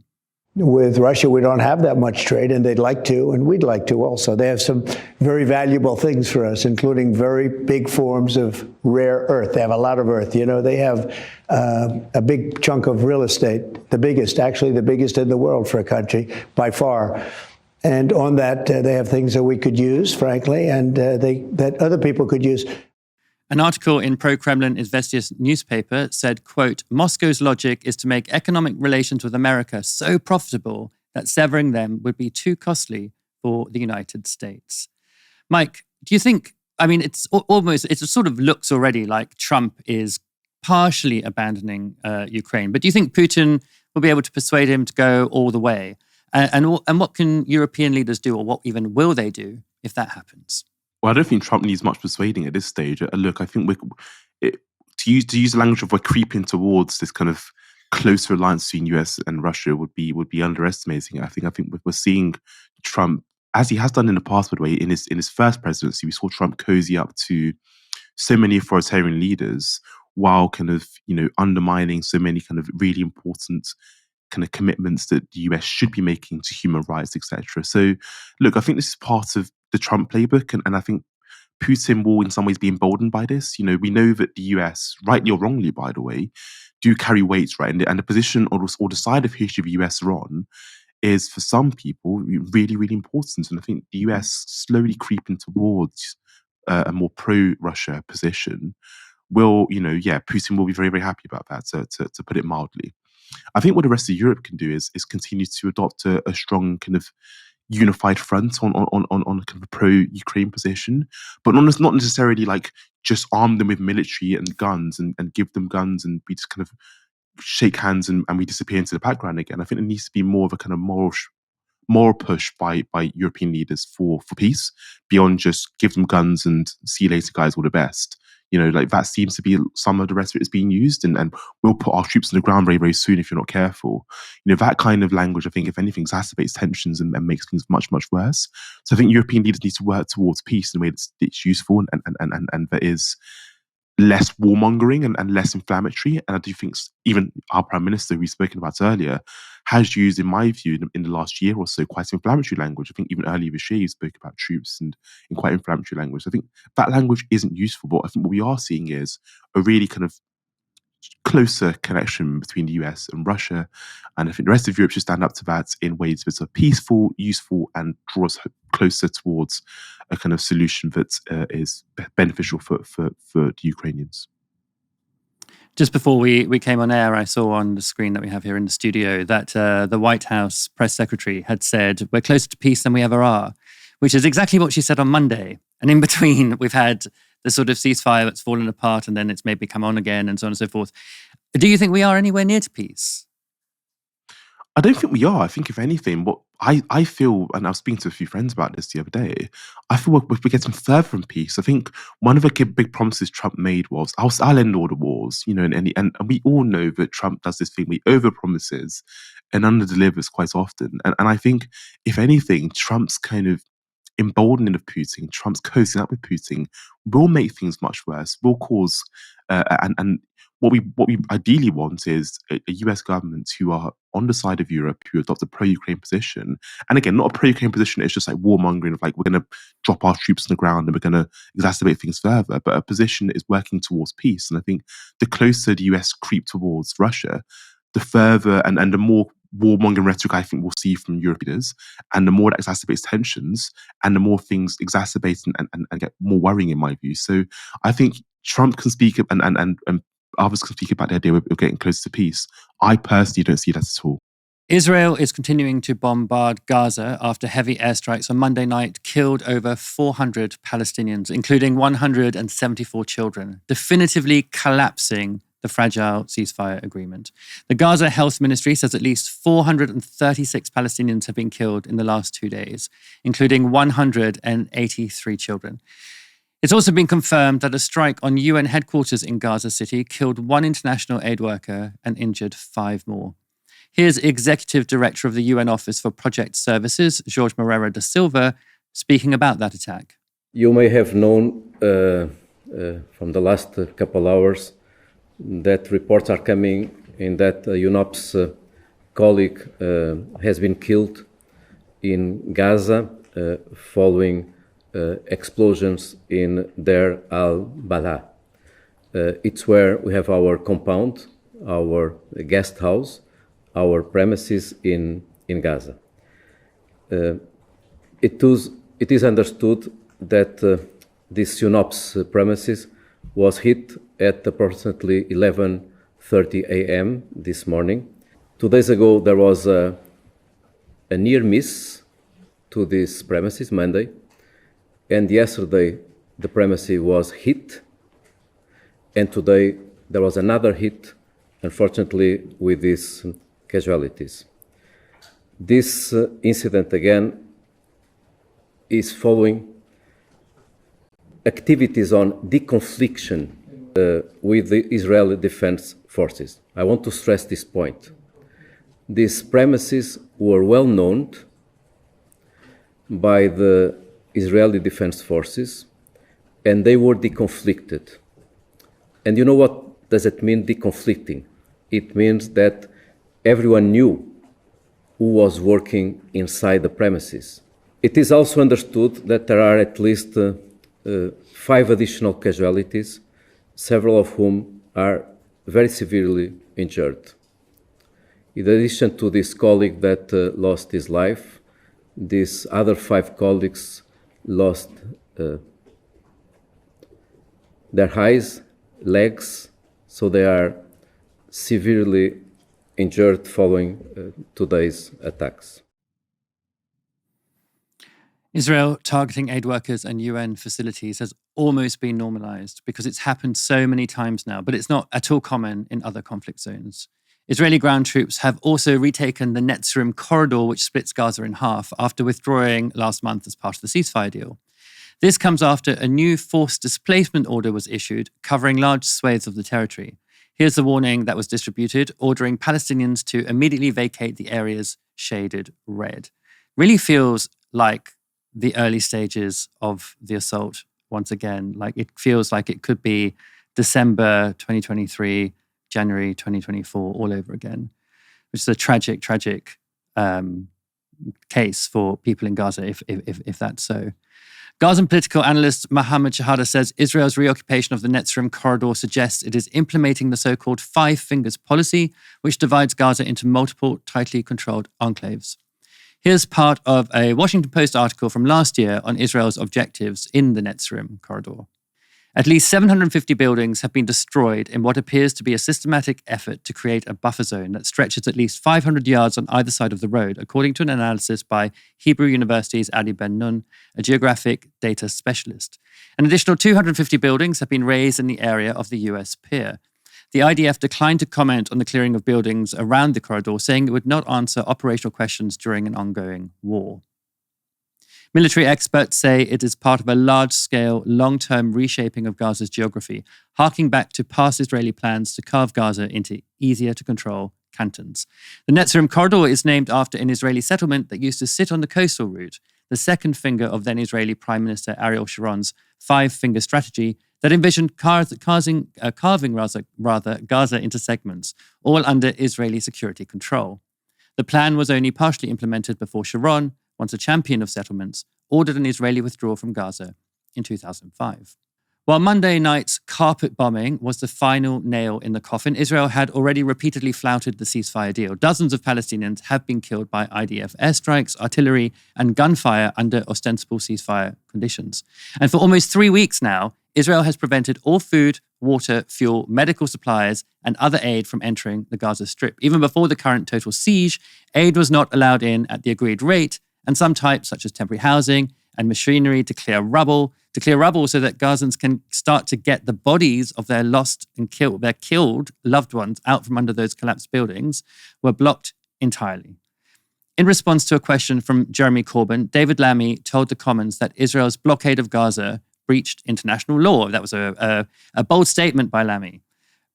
With Russia, we don't have that much trade, and they'd like to, and we'd like to also. They have some very valuable things for us, including very big forms of rare earth. They have a lot of earth. You know, they have a big chunk of real estate, the biggest in the world for a country by far. And on that, they have things that we could use, frankly, and that other people could use. An article in pro-Kremlin Izvestia newspaper said, quote, "Moscow's logic is to make economic relations with America so profitable that severing them would be too costly for the United States." Mike, do you think, I mean, it sort of looks already like Trump is partially abandoning Ukraine, but do you think Putin will be able to persuade him to go all the way? And what can European leaders do, or what even will they do if that happens? Well, I don't think Trump needs much persuading at this stage. Look, I think to use the language of we're creeping towards this kind of closer alliance between US and Russia would be underestimating it. I think we're seeing Trump, as he has done in the past, by the way, in his first presidency, we saw Trump cozy up to so many authoritarian leaders while kind of, undermining so many kind of really important kind of commitments that the US should be making to human rights, etc. So, look, I think this is part of the Trump playbook, and I think Putin will in some ways be emboldened by this. We know that the US, rightly or wrongly, by the way, do carry weights, right? And the position or the side of history the US are on is, for some people, really, really important. And I think the US slowly creeping towards a more pro-Russia position will, Putin will be very, very happy about that, to put it mildly. I think what the rest of Europe can do is continue to adopt a strong kind of unified front on kind of a pro-Ukraine position, but not necessarily like just arm them with military and guns and give them guns and we just kind of shake hands and we disappear into the background again. I think there needs to be more of a kind of moral push by European leaders for peace beyond just give them guns and see you later, guys, all the best. You know, like that seems to be some of the rhetoric is being used, and we'll put our troops on the ground very, very soon if you're not careful. You know, that kind of language, I think, if anything, exacerbates tensions and makes things much, much worse. So I think European leaders need to work towards peace in a way that's useful and that is less warmongering and less inflammatory. And I do think even our Prime Minister, who we've spoken about earlier, has used, in my view, in the last year or so, quite inflammatory language. I think even earlier this year, he spoke about troops and in quite inflammatory language. I think that language isn't useful, but I think what we are seeing is a really kind of closer connection between the US and Russia. And I think the rest of Europe should stand up to that in ways that are peaceful, useful, and draw us closer towards a kind of solution that is beneficial for the Ukrainians. Just before we came on air, I saw on the screen that we have here in the studio that the White House press secretary had said, we're closer to peace than we ever are, which is exactly what she said on Monday. And in between, we've had the sort of ceasefire that's fallen apart and then it's maybe come on again and so on and so forth. Do you think we are anywhere near to peace? I don't think we are. I think if anything, what I feel, and I was speaking to a few friends about this the other day, I feel we're getting further from peace. I think one of the big promises Trump made was, I'll end all the wars, you know, and we all know that Trump does this thing, he over-promises and under-delivers quite often. And I think, if anything, Trump's kind of emboldening of Putin, Trump's cozying up with Putin, will make things much worse, will cause, and what we ideally want is a US government who are on the side of Europe, who adopt a pro-Ukraine position. And again, not a pro-Ukraine position, it's just like warmongering of like, we're going to drop our troops on the ground and we're going to exacerbate things further. But a position that is working towards peace. And I think the closer the US creep towards Russia, the further and the more warmongering rhetoric I think we'll see from Europe leaders, and the more that exacerbates tensions, and the more things exacerbate and get more worrying in my view. So I think Trump can speak and others can speak about the idea of getting close to peace. I personally don't see that at all. Israel is continuing to bombard Gaza after heavy airstrikes on Monday night killed over 400 Palestinians, including 174 children, definitively collapsing the fragile ceasefire agreement. The Gaza Health Ministry says at least 436 Palestinians have been killed in the last 2 days, including 183 children. It's also been confirmed that a strike on UN headquarters in Gaza City killed 1 international aid worker and injured 5 more. Here's Executive Director of the UN Office for Project Services, Jorge Moreira da Silva, speaking about that attack. You may have known from the last couple hours that reports are coming in that UNOPS colleague has been killed in Gaza following explosions in Deir al-Balah. It's where we have our compound, our guest house, our premises in Gaza. It is understood that this UNOPS premises was hit at approximately 11:30 a.m. this morning. 2 days ago, there was a near miss to this premises, Monday, and yesterday the premises was hit, and today there was another hit, unfortunately, with these casualties. This incident, again, is following activities on deconfliction with the Israeli Defense Forces. I want to stress this point. These premises were well known by the Israeli Defense Forces, and they were deconflicted. And you know what does it mean, deconflicting? It means that everyone knew who was working inside the premises. It is also understood that there are at least 5 additional casualties, several of whom are very severely injured. In addition to this colleague that lost his life, these other 5 colleagues lost their eyes, legs, so they are severely injured following today's attacks. Israel targeting aid workers and UN facilities has almost been normalized because it's happened so many times now, but it's not at all common in other conflict zones. Israeli ground troops have also retaken the Netzrim corridor, which splits Gaza in half, after withdrawing last month as part of the ceasefire deal. This comes after a new forced displacement order was issued, covering large swathes of the territory. Here's the warning that was distributed, ordering Palestinians to immediately vacate the areas shaded red. Really feels like the early stages of the assault once again. Like it feels like it could be December 2023, January 2024 all over again, which is a tragic case for people in Gaza if that's so. Gazan political analyst Mohammed Shahada says Israel's reoccupation of the Netzrim corridor suggests it is implementing the so-called Five Fingers policy, which divides Gaza into multiple tightly controlled enclaves. Here's part of a Washington Post article from last year on Israel's objectives in the Netzrim corridor. At least 750 buildings have been destroyed in what appears to be a systematic effort to create a buffer zone that stretches at least 500 yards on either side of the road, according to an analysis by Hebrew University's Ali Ben-Nun, a geographic data specialist. An additional 250 buildings have been razed in the area of the US pier. The IDF declined to comment on the clearing of buildings around the corridor, saying it would not answer operational questions during an ongoing war. Military experts say it is part of a large-scale, long-term reshaping of Gaza's geography, harking back to past Israeli plans to carve Gaza into easier-to-control cantons. The Netzrim corridor is named after an Israeli settlement that used to sit on the coastal route, the second finger of then-Israeli Prime Minister Ariel Sharon's five-finger strategy that envisioned carving Gaza into segments, all under Israeli security control. The plan was only partially implemented before Sharon, once a champion of settlements, ordered an Israeli withdrawal from Gaza in 2005. While Monday night's carpet bombing was the final nail in the coffin, Israel had already repeatedly flouted the ceasefire deal. Dozens of Palestinians have been killed by IDF airstrikes, artillery, and gunfire under ostensible ceasefire conditions. And for almost 3 weeks now, Israel has prevented all food, water, fuel, medical supplies, and other aid from entering the Gaza Strip. Even before the current total siege, aid was not allowed in at the agreed rate, and some types, such as temporary housing and machinery to clear rubble so that Gazans can start to get the bodies of their killed loved ones out from under those collapsed buildings, were blocked entirely. In response to a question from Jeremy Corbyn, David Lammy told the Commons that Israel's blockade of Gaza breached international law. That was a bold statement by Lammy.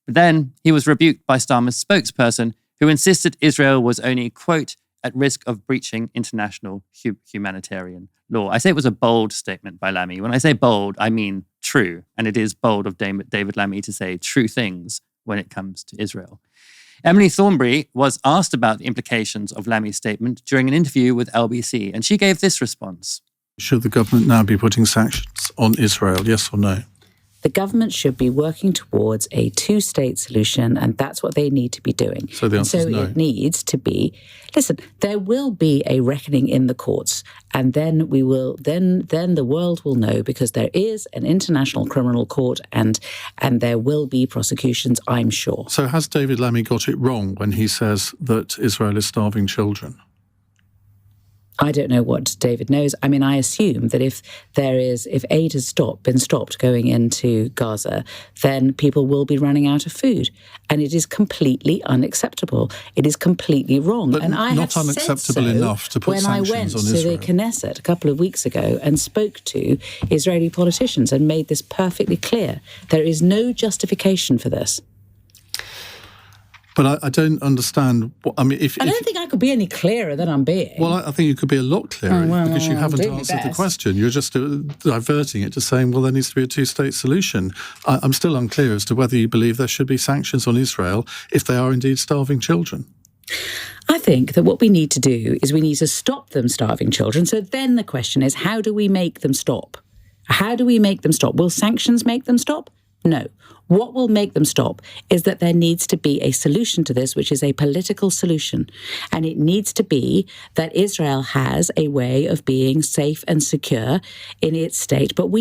But then he was rebuked by Starmer's spokesperson, who insisted Israel was only, quote, at risk of breaching international humanitarian law. I say it was a bold statement by Lammy. When I say bold, I mean true. And it is bold of David Lammy to say true things when it comes to Israel. Emily Thornberry was asked about the implications of Lammy's statement during an interview with LBC, and she gave this response. Should the government now be putting sanctions on Israel, yes or no? The government should be working towards a two-state solution, and that's what they need to be doing. So the answer is no. It needs to be, listen, there will be a reckoning in the courts, and then the world will know, because there is an international criminal court, and there will be prosecutions, I'm sure. So has David Lammy got it wrong when he says that Israel is starving children? I don't know what David knows. I mean, I assume that if aid has been stopped going into Gaza, then people will be running out of food. And it is completely unacceptable. It is completely wrong. But and I not have unacceptable said so enough to put sanctions on Israel. When I went to the Knesset a couple of weeks ago and spoke to Israeli politicians and made this perfectly clear. There is no justification for this. But I don't understand. I don't think I could be any clearer than I'm being. Well, I think you could be a lot clearer because you haven't answered the question. You're just diverting it to saying, well, there needs to be a two-state solution. I'm still unclear as to whether you believe there should be sanctions on Israel if they are indeed starving children. I think that what we need to do is we need to stop them starving children. So then the question is, how do we make them stop? How do we make them stop? Will sanctions make them stop? No. What will make them stop is that there needs to be a solution to this, which is a political solution. And it needs to be that Israel has a way of being safe and secure in its state. But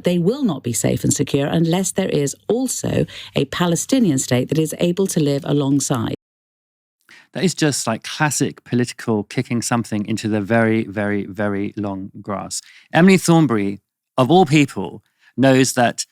they will not be safe and secure unless there is also a Palestinian state that is able to live alongside. That is just like classic political kicking something into the very, very, very long grass. Emily Thornberry, of all people, knows that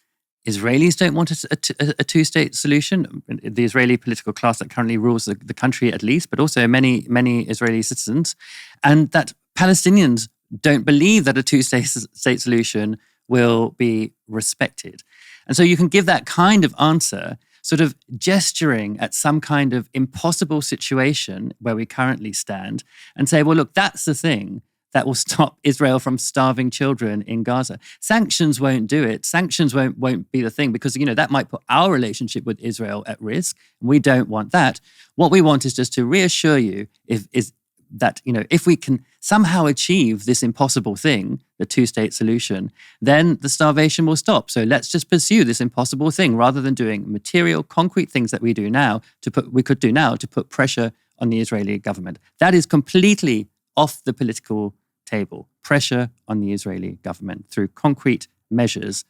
Israelis don't want a two-state solution. The Israeli political class that currently rules the country, at least, but also many Israeli citizens, and that Palestinians don't believe that a two-state solution will be respected. And so you can give that kind of answer, sort of gesturing at some kind of impossible situation where we currently stand, and say, well, look, that's the thing that will stop Israel from starving children in Gaza. Sanctions won't do it. Sanctions won't be the thing, because, that might put our relationship with Israel at risk. We don't want that. What we want is just to reassure you if we can somehow achieve this impossible thing, the two-state solution, then the starvation will stop. So let's just pursue this impossible thing rather than doing material, concrete things that we could do now to put pressure on the Israeli government. That is completely off the political table. Pressure on the Israeli government through concrete measures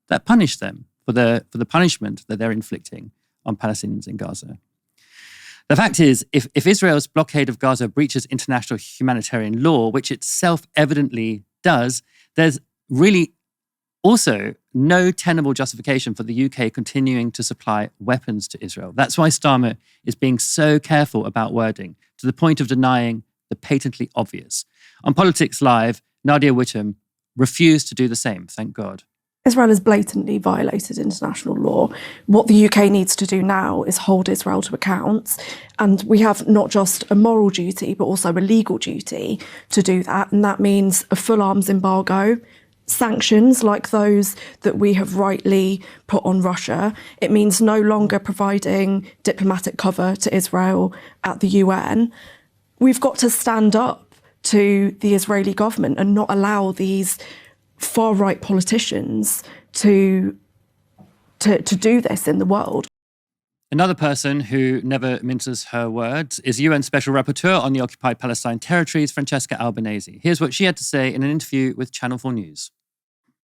that punish them for the punishment that they're inflicting on Palestinians in Gaza. The fact is, if Israel's blockade of Gaza breaches international humanitarian law, which it self-evidently does, there's really also no tenable justification for the UK continuing to supply weapons to Israel. That's why Starmer is being so careful about wording, to the point of denying the patently obvious. On Politics Live, Nadia Whittam refused to do the same, thank God. Israel has blatantly violated international law. What the UK needs to do now is hold Israel to account. And we have not just a moral duty, but also a legal duty to do that. And that means a full arms embargo, sanctions like those that we have rightly put on Russia. It means no longer providing diplomatic cover to Israel at the UN. We've got to stand up to the Israeli government and not allow these far-right politicians to do this in the world. Another person who never minces her words is UN Special Rapporteur on the occupied Palestine territories, Francesca Albanese. Here's what she had to say in an interview with Channel 4 News.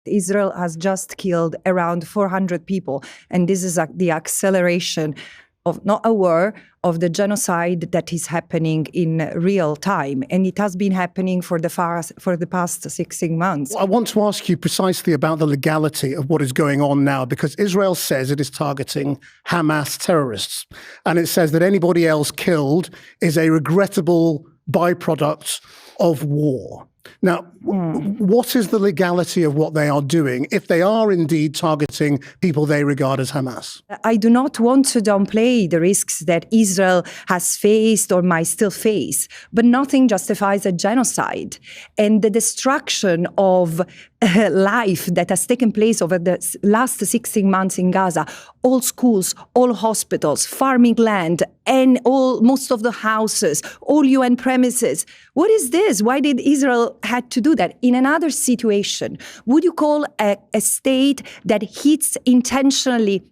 Israel has just killed around 400 people, and this is the acceleration of not a war, of the genocide that is happening in real time. And it has been happening for the past 16 months. I want to ask you precisely about the legality of what is going on now, because Israel says it is targeting Hamas terrorists. And it says that anybody else killed is a regrettable byproduct of war. Now, what is the legality of what they are doing if they are indeed targeting people they regard as Hamas? I do not want to downplay the risks that Israel has faced or might still face, but nothing justifies a genocide. And the destruction of life that has taken place over the last 16 months in Gaza, all schools, all hospitals, farming land, and most of the houses, all UN premises. What is this? Why did Israel had to do that? In another situation, would you call a state that hits intentionally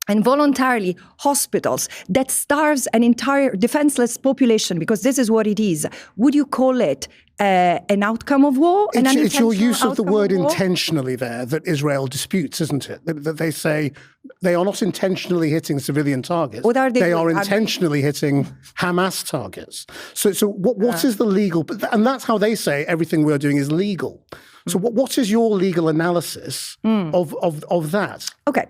and voluntarily hospitals, that starves an entire defenseless population, because this is what it is, would you call it an outcome of war? It's your use of the word intentionally there that Israel disputes, isn't it? That they say they are not intentionally hitting civilian targets. What are they? They are intentionally hitting Hamas targets. So what is the legal? And that's how they say everything we're doing is legal. So what is your legal analysis of that? Okay.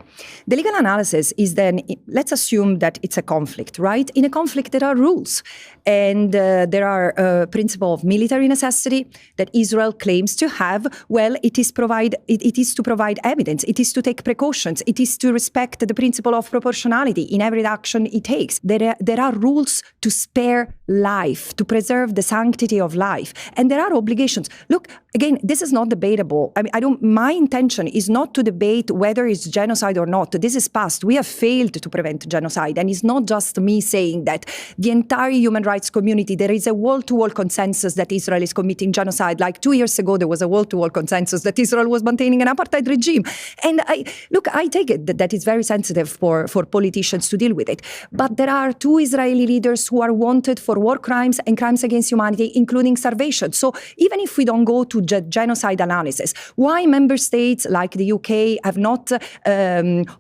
The legal analysis is then, let's assume that it's a conflict, right? In a conflict, there are rules. And there are a principle of military necessity that Israel claims to have. Well, it is to provide evidence. It is to take precautions. It is to respect the principle of proportionality in every action it takes. There are rules to spare life, to preserve the sanctity of life. And there are obligations. Look, again, this is not debatable. I mean, my intention is not to debate whether it's genocide or not. This is past. We have failed to prevent genocide. And it's not just me saying that. The entire human rights community, there is a wall-to-wall consensus that Israel is committing genocide. Like 2 years ago, there was a wall-to-wall consensus that Israel was maintaining an apartheid regime. And I take it that is very sensitive for politicians to deal with it. But there are 2 Israeli leaders who are wanted for war crimes and crimes against humanity, including starvation. So even if we don't go to genocide genocide analysis. Why member states like the UK have not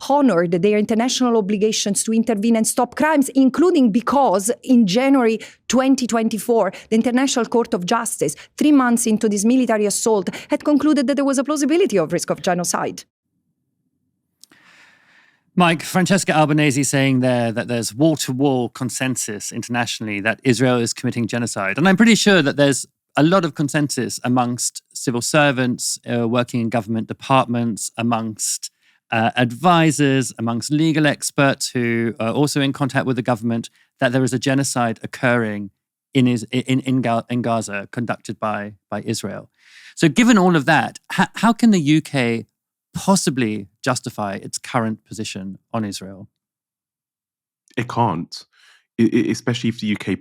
honored their international obligations to intervene and stop crimes, including because in January 2024, the International Court of Justice, 3 months into this military assault, had concluded that there was a plausibility of risk of genocide. Mike, Francesca Albanese saying there that there's wall-to-wall consensus internationally that Israel is committing genocide. And I'm pretty sure that there's a lot of consensus amongst civil servants working in government departments, amongst advisors, amongst legal experts who are also in contact with the government, that there is a genocide occurring in Gaza conducted by Israel. So given all of that, how can the UK possibly justify its current position on Israel? It can't, especially if the UK,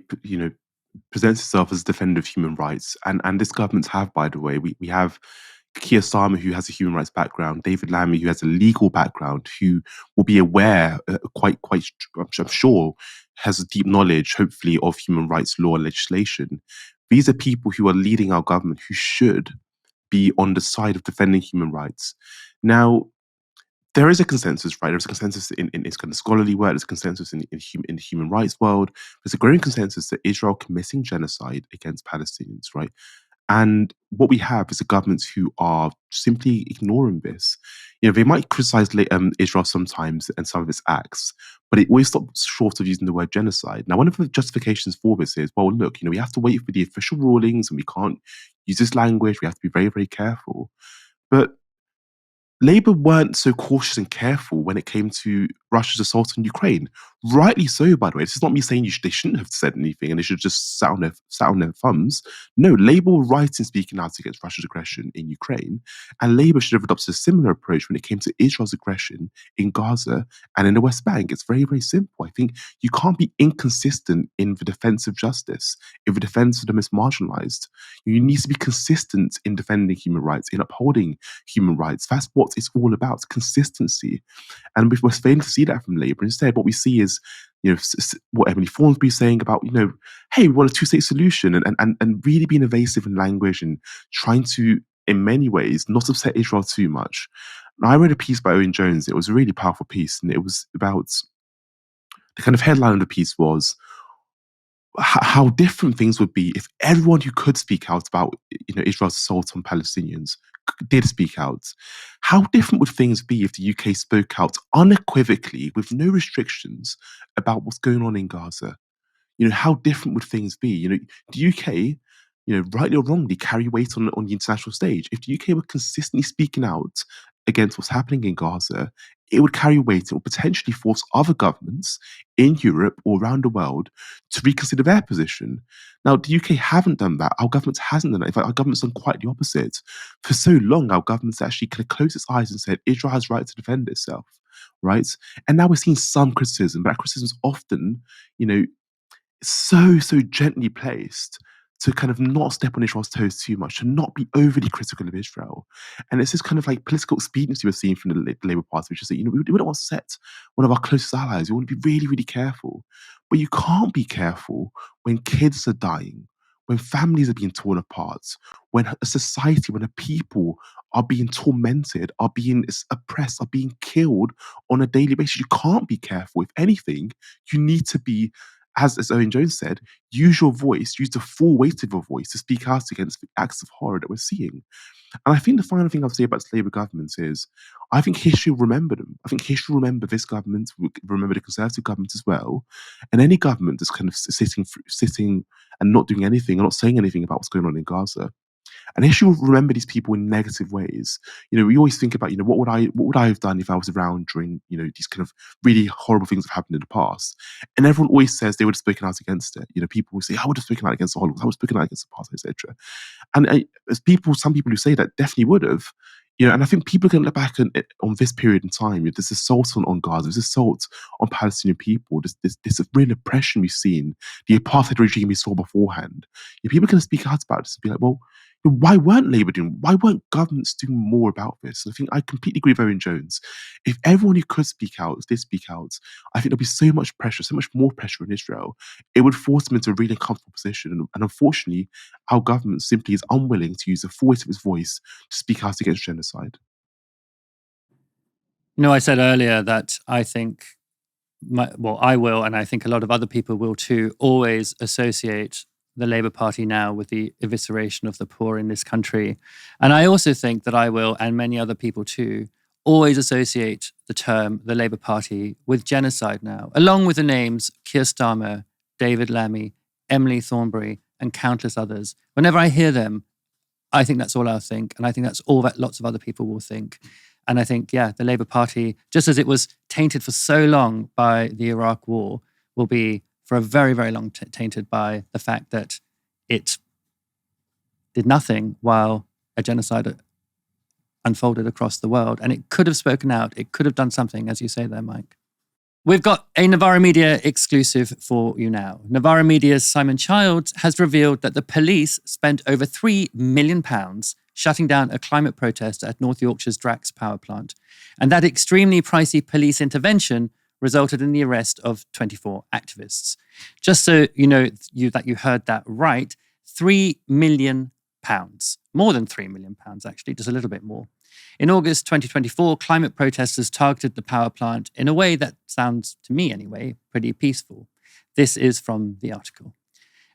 presents itself as a defender of human rights. And this government have, by the way, we have Keir Starmer, who has a human rights background, David Lammy, who has a legal background, who will be aware, I'm sure, has a deep knowledge, hopefully, of human rights law and legislation. These are people who are leading our government who should be on the side of defending human rights. Now, there is a consensus, right? There's a consensus in its kind of scholarly work. There's a consensus in the human rights world. There's a growing consensus that Israel committing genocide against Palestinians, right? And what we have is a governments who are simply ignoring this. They might criticize Israel sometimes and some of its acts, but it always stops short of using the word genocide. Now, one of the justifications for this is, well, look, we have to wait for the official rulings and we can't use this language. We have to be very, very careful. But Labour weren't so cautious and careful when it came to Russia's assault on Ukraine. Rightly so, by the way. This is not me saying they shouldn't have said anything and they should just sat on their thumbs. No, Labour were right in speaking out against Russia's aggression in Ukraine, and Labour should have adopted a similar approach when it came to Israel's aggression in Gaza and in the West Bank. It's very, very simple. I think you can't be inconsistent in the defence of justice, in the defence of the most marginalised. You need to be consistent in defending human rights, in upholding human rights. That's what it's all about, consistency. And we're failing to see that from Labour. Instead, what we see is, what Emily Thornberry is saying about, hey, we want a two-state solution, and really being evasive in language and trying to, in many ways, not upset Israel too much. Now, I read a piece by Owen Jones. It was a really powerful piece, and it was about, the kind of headline of the piece was how different things would be if everyone who could speak out about Israel's assault on Palestinians did speak out. How different would things be if the UK spoke out unequivocally with no restrictions about what's going on in Gaza? How different would things be? The UK, rightly or wrongly, carry weight on the international stage. If the UK were consistently speaking out against what's happening in Gaza, it would carry weight. It would potentially force other governments in Europe or around the world to reconsider their position. Now, the UK haven't done that. Our government hasn't done that. In fact, our government's done quite the opposite. For so long, our government's actually kind of closed its eyes and said, Israel has right to defend itself, right? And now we're seeing some criticism, but that criticism is often, so gently placed to kind of not step on Israel's toes too much, to not be overly critical of Israel. And it's this kind of like political expediency we're seeing from the Labour Party, which is that, we don't want to set one of our closest allies. We want to be really, really careful. But you can't be careful when kids are dying, when families are being torn apart, when a society, when a people are being tormented, are being oppressed, are being killed on a daily basis. You can't be careful. If anything, you need to be, as Owen Jones said, use your voice, use the full weight of your voice to speak out against the acts of horror that we're seeing. And I think the final thing I'll say about the Labour government is, I think history will remember them. I think history will remember this government, will remember the Conservative government as well. And any government that's kind of sitting and not doing anything, or not saying anything about what's going on in Gaza. And history will remember these people in negative ways. We always think about, what would I have done if I was around during, these kind of really horrible things that have happened in the past. And everyone always says they would have spoken out against it. People will say, I would have spoken out against the Holocaust, I would have spoken out against the apartheid, etc. And some people who say that definitely would have. And I think people can look back on this period in time. This assault on Gaza, this assault on Palestinian people, this real oppression we've seen, the apartheid regime we saw beforehand. People can speak out about this and be like, well, why weren't Labour doing? Why weren't governments doing more about this? I think I completely agree with Owen Jones. If everyone who could speak out did speak out, I think there'd be so much pressure, so much more pressure on Israel. It would force them into a really uncomfortable position. And unfortunately, our government simply is unwilling to use the voice of its voice to speak out against genocide. I said earlier that I think, I will, and I think a lot of other people will too, always associate the Labour Party now with the evisceration of the poor in this country. And I also think that I will, and many other people too, always associate the term the Labour Party with genocide now, along with the names Keir Starmer, David Lammy, Emily Thornberry, and countless others. Whenever I hear them, I think that's all I'll think. And I think that's all that lots of other people will think. And I think, the Labour Party, just as it was tainted for so long by the Iraq War, will be for a very, very long tainted by the fact that it did nothing while a genocide unfolded across the world. And it could have spoken out. It could have done something, as you say there, Mike. We've got a Novara Media exclusive for you now. Novara Media's Simon Childs has revealed that the police spent over £3 million shutting down a climate protest at North Yorkshire's Drax power plant. And that extremely pricey police intervention resulted in the arrest of 24 activists. Just so you know that you heard that right, £3 million. More than £3 million, actually, just a little bit more. In August 2024, climate protesters targeted the power plant in a way that sounds, to me anyway, pretty peaceful. This is from the article.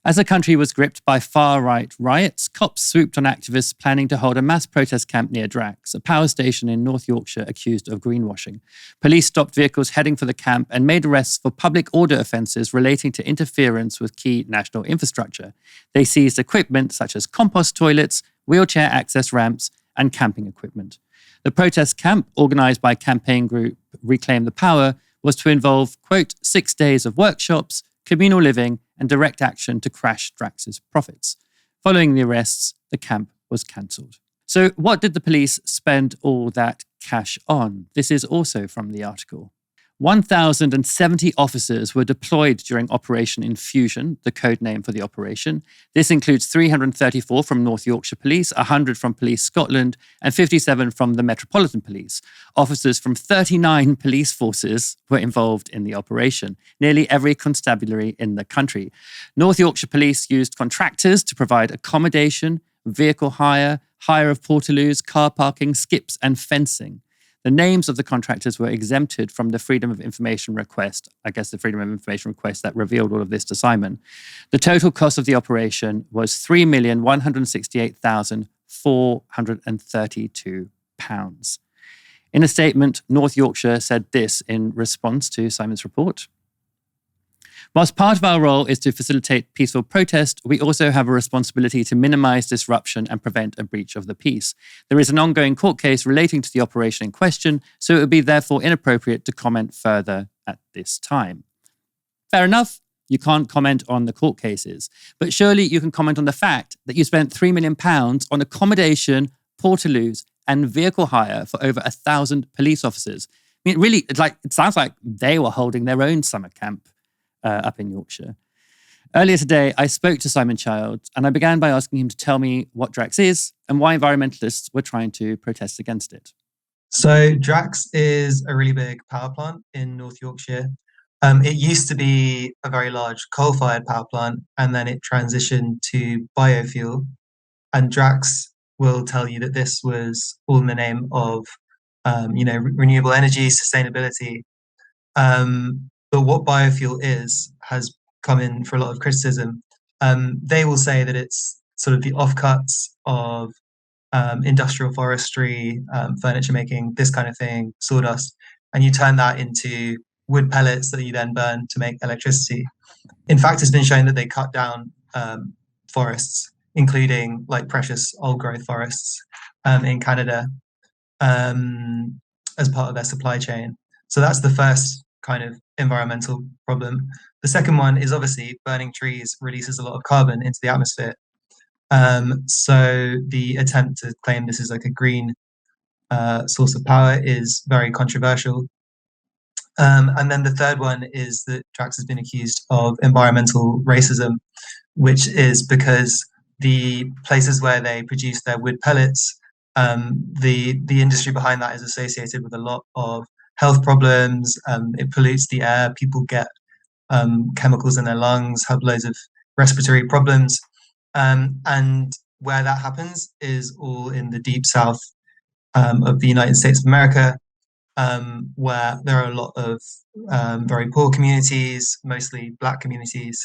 As the country was gripped by far-right riots, cops swooped on activists planning to hold a mass protest camp near Drax, a power station in North Yorkshire accused of greenwashing. Police stopped vehicles heading for the camp and made arrests for public order offences relating to interference with key national infrastructure. They seized equipment such as compost toilets, wheelchair access ramps, and camping equipment. The protest camp, organised by campaign group Reclaim the Power, was to involve, quote, 6 days of workshops, communal living, and direct action to crash Drax's profits. Following the arrests, the camp was cancelled. So what did the police spend all that cash on? This is also from the article. 1,070 officers were deployed during Operation Infusion, the code name for the operation. This includes 334 from North Yorkshire Police, 100 from Police Scotland, and 57 from the Metropolitan Police. Officers from 39 police forces were involved in the operation, nearly every constabulary in the country. North Yorkshire Police used contractors to provide accommodation, vehicle hire, hire of portaloos, car parking, skips, and fencing. The names of the contractors were exempted from the Freedom of Information request, I guess the Freedom of Information request that revealed all of this to Simon. The total cost of the operation was £3,168,432. In a statement, North Yorkshire said this in response to Simon's report. Whilst part of our role is to facilitate peaceful protest, we also have a responsibility to minimise disruption and prevent a breach of the peace. There is an ongoing court case relating to the operation in question, so it would be therefore inappropriate to comment further at this time. Fair enough, you can't comment on the court cases, but surely you can comment on the fact that you spent £3 million on accommodation, portaloos, and vehicle hire for over 1,000 police officers. I mean, really, it sounds like they were holding their own summer camp up in Yorkshire. Earlier today, I spoke to Simon Childs and I began by asking him to tell me what Drax is and why environmentalists were trying to protest against it. So Drax is a really big power plant in North Yorkshire. It used to be a very large coal-fired power plant and then it transitioned to biofuel. And Drax will tell you that this was all in the name of, renewable energy, sustainability. But what biofuel is has come in for a lot of criticism. They will say that it's sort of the offcuts of industrial forestry, furniture making, this kind of thing, sawdust, and you turn that into wood pellets that you then burn to make electricity. In fact, it's been shown that they cut down forests, including like precious old growth forests in Canada as part of their supply chain. So that's the first kind of environmental problem. The second one is obviously burning trees releases a lot of carbon into the atmosphere. So the attempt to claim this is like a green source of power is very controversial. And then the third one is that Drax has been accused of environmental racism, which is because the places where they produce their wood pellets, the industry behind that is associated with a lot of health problems. It pollutes the air. People get chemicals in their lungs, have loads of respiratory problems. And where that happens is all in the deep south of the United States of America, where there are a lot of very poor communities, mostly Black communities.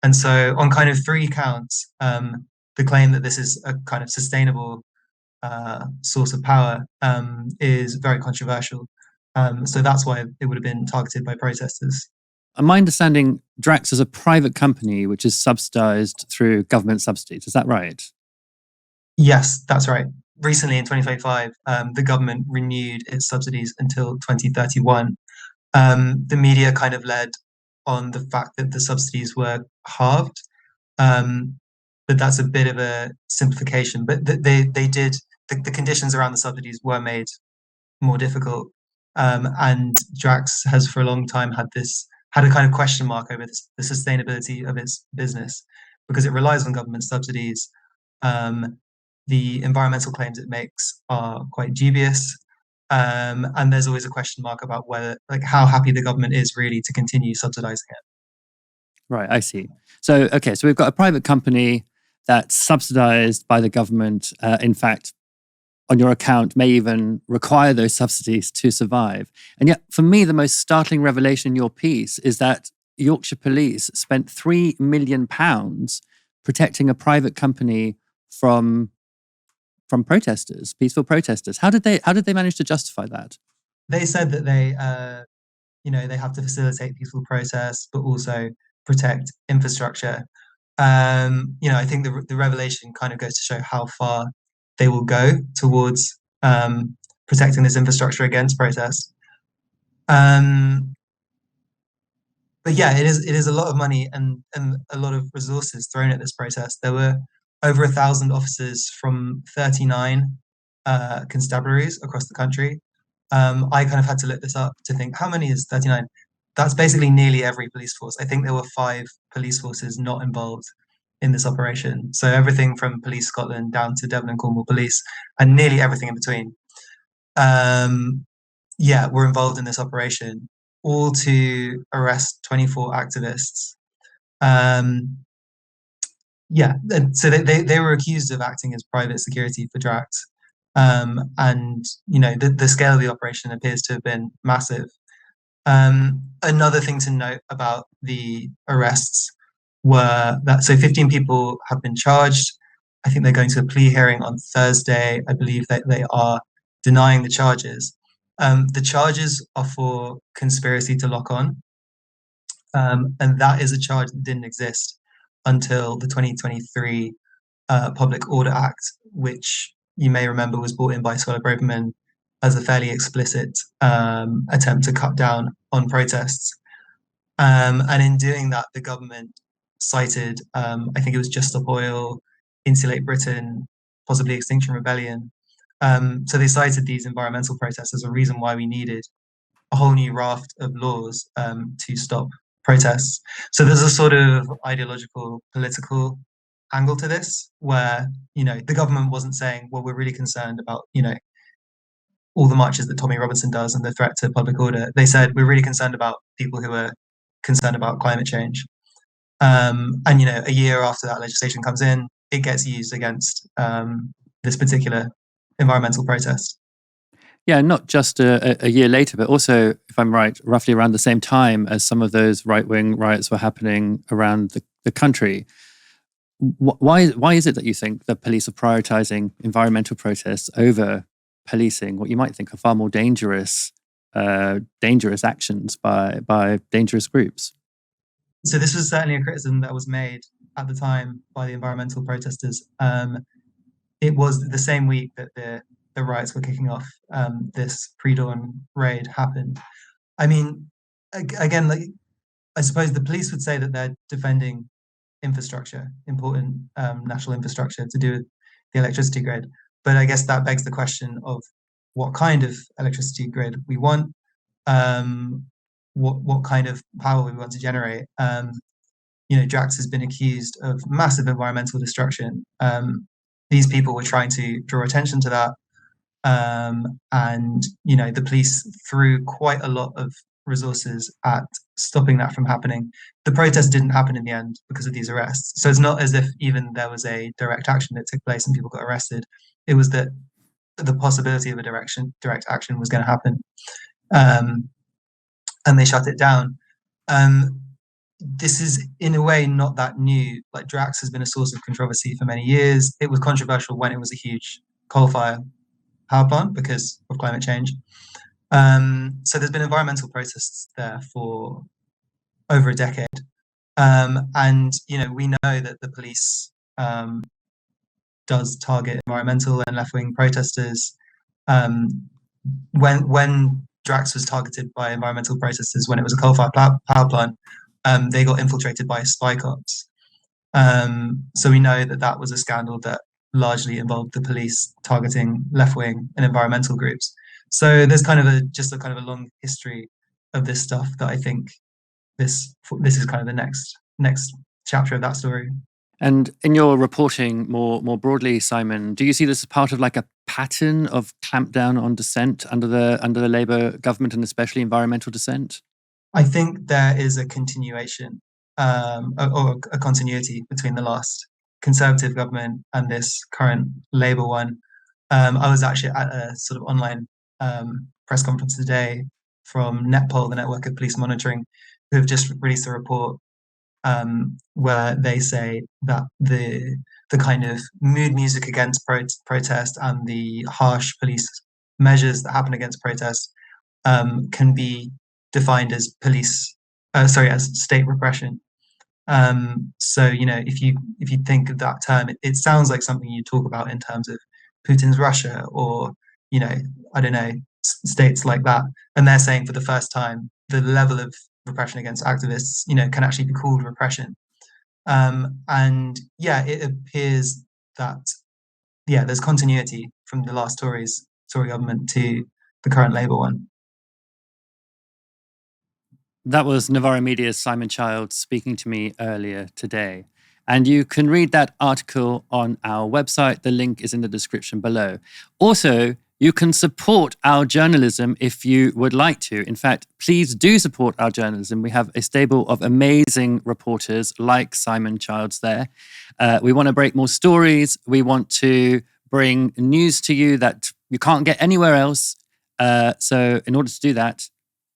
And so on kind of 3 counts, the claim that this is a kind of sustainable source of power is very controversial. So that's why it would have been targeted by protesters. My understanding, Drax is a private company which is subsidized through government subsidies. Is that right? Yes, that's right. Recently, in 2025, the government renewed its subsidies until 2031. The media kind of led on the fact that the subsidies were halved, but that's a bit of a simplification. But the conditions around the subsidies were made more difficult, and Drax has for a long time had a kind of question mark over the sustainability of its business because it relies on government subsidies. The environmental claims it makes are quite dubious. And there's always a question mark about how happy the government is really to continue subsidizing it. Right, I see. So we've got a private company that's subsidized by the government. In fact, on your account, may even require those subsidies to survive. And yet, for me, the most startling revelation in your piece is that Yorkshire Police spent £3 million protecting a private company from protesters, peaceful protesters. How did they manage to justify that? They said that they have to facilitate peaceful protests, but also protect infrastructure. I think the revelation kind of goes to show how far they will go towards protecting this infrastructure against protests. But yeah, it is a lot of money and a lot of resources thrown at this protest. There were over 1,000 officers from 39 constabularies across the country. I kind of had to look this up to think, how many is 39? That's basically nearly every police force. I think there were 5 police forces not involved in this operation. So everything from Police Scotland down to Devon and Cornwall Police and nearly everything in between. Were involved in this operation, all to arrest 24 activists. And so they were accused of acting as private security for Drax. And the scale of the operation appears to have been massive. Another thing to note about the arrests were that 15 people have been charged. I think they're going to a plea hearing on Thursday. I believe that they are denying the charges. The charges are for conspiracy to lock on. And that is a charge that didn't exist until the 2023 Public Order Act, which you may remember was brought in by Scholar Braverman as a fairly explicit attempt to cut down on protests. And in doing that, the government cited, I think it was Just Stop Oil, Insulate Britain, possibly Extinction Rebellion. So they cited these environmental protests as a reason why we needed a whole new raft of laws to stop protests. So there's a sort of ideological, political angle to this where, the government wasn't saying, well, we're really concerned about, all the marches that Tommy Robinson does and the threat to public order. They said, we're really concerned about people who are concerned about climate change. And, a year after that legislation comes in, it gets used against this particular environmental protest. Yeah, not just a year later, but also, if I'm right, roughly around the same time as some of those right-wing riots were happening around the country. Why is it that you think the police are prioritizing environmental protests over policing what you might think are far more dangerous actions by dangerous groups? So this was certainly a criticism that was made at the time by the environmental protesters. It was the same week that the riots were kicking off. This pre-dawn raid happened. I mean, again, I suppose the police would say that they're defending infrastructure, important national infrastructure to do with the electricity grid. But I guess that begs the question of what kind of electricity grid we want, what kind of power we want to generate. Drax has been accused of massive environmental destruction. These people were trying to draw attention to that. And the police threw quite a lot of resources at stopping that from happening. The protest didn't happen in the end because of these arrests. So it's not as if even there was a direct action that took place and people got arrested. It was that the possibility of a direct action was going to happen. And they shut it down. This is in a way not that new. Like, Drax has been a source of controversy for many years. It was controversial when it was a huge coal-fired power plant because of climate change. So there's been environmental protests there for over a decade. And we know that the police does target environmental and left-wing protesters. When Drax was targeted by environmental protesters when it was a coal-fired power plant, they got infiltrated by spy cops. So we know that was a scandal that largely involved the police targeting left-wing and environmental groups. So there's kind of a long history of this stuff that I think this is kind of the next chapter of that story. And in your reporting more broadly, Simon, do you see this as part of like a pattern of clampdown on dissent under the Labour government, and especially environmental dissent? I think there is a continuation or a continuity between the last Conservative government and this current Labour one. I was actually at a sort of online press conference today from NetPol, the Network of Police Monitoring, who have just released a report where they say that the kind of mood music against protest and the harsh police measures that happen against protest can be defined as as state repression. So if you think of that term, it sounds like something you talk about in terms of Putin's Russia or I don't know, states like that. And they're saying for the first time the level of repression against activists can actually be called repression. And it appears that there's continuity from the last Tory government to the current Labour one. That was Novara Media's Simon Childs speaking to me earlier today. And you can read that article on our website. The link is in the description below. Also, you can support our journalism if you would like to. In fact, please do support our journalism. We have a stable of amazing reporters like Simon Childs there. We want to break more stories. We want to bring news to you that you can't get anywhere else. So in order to do that,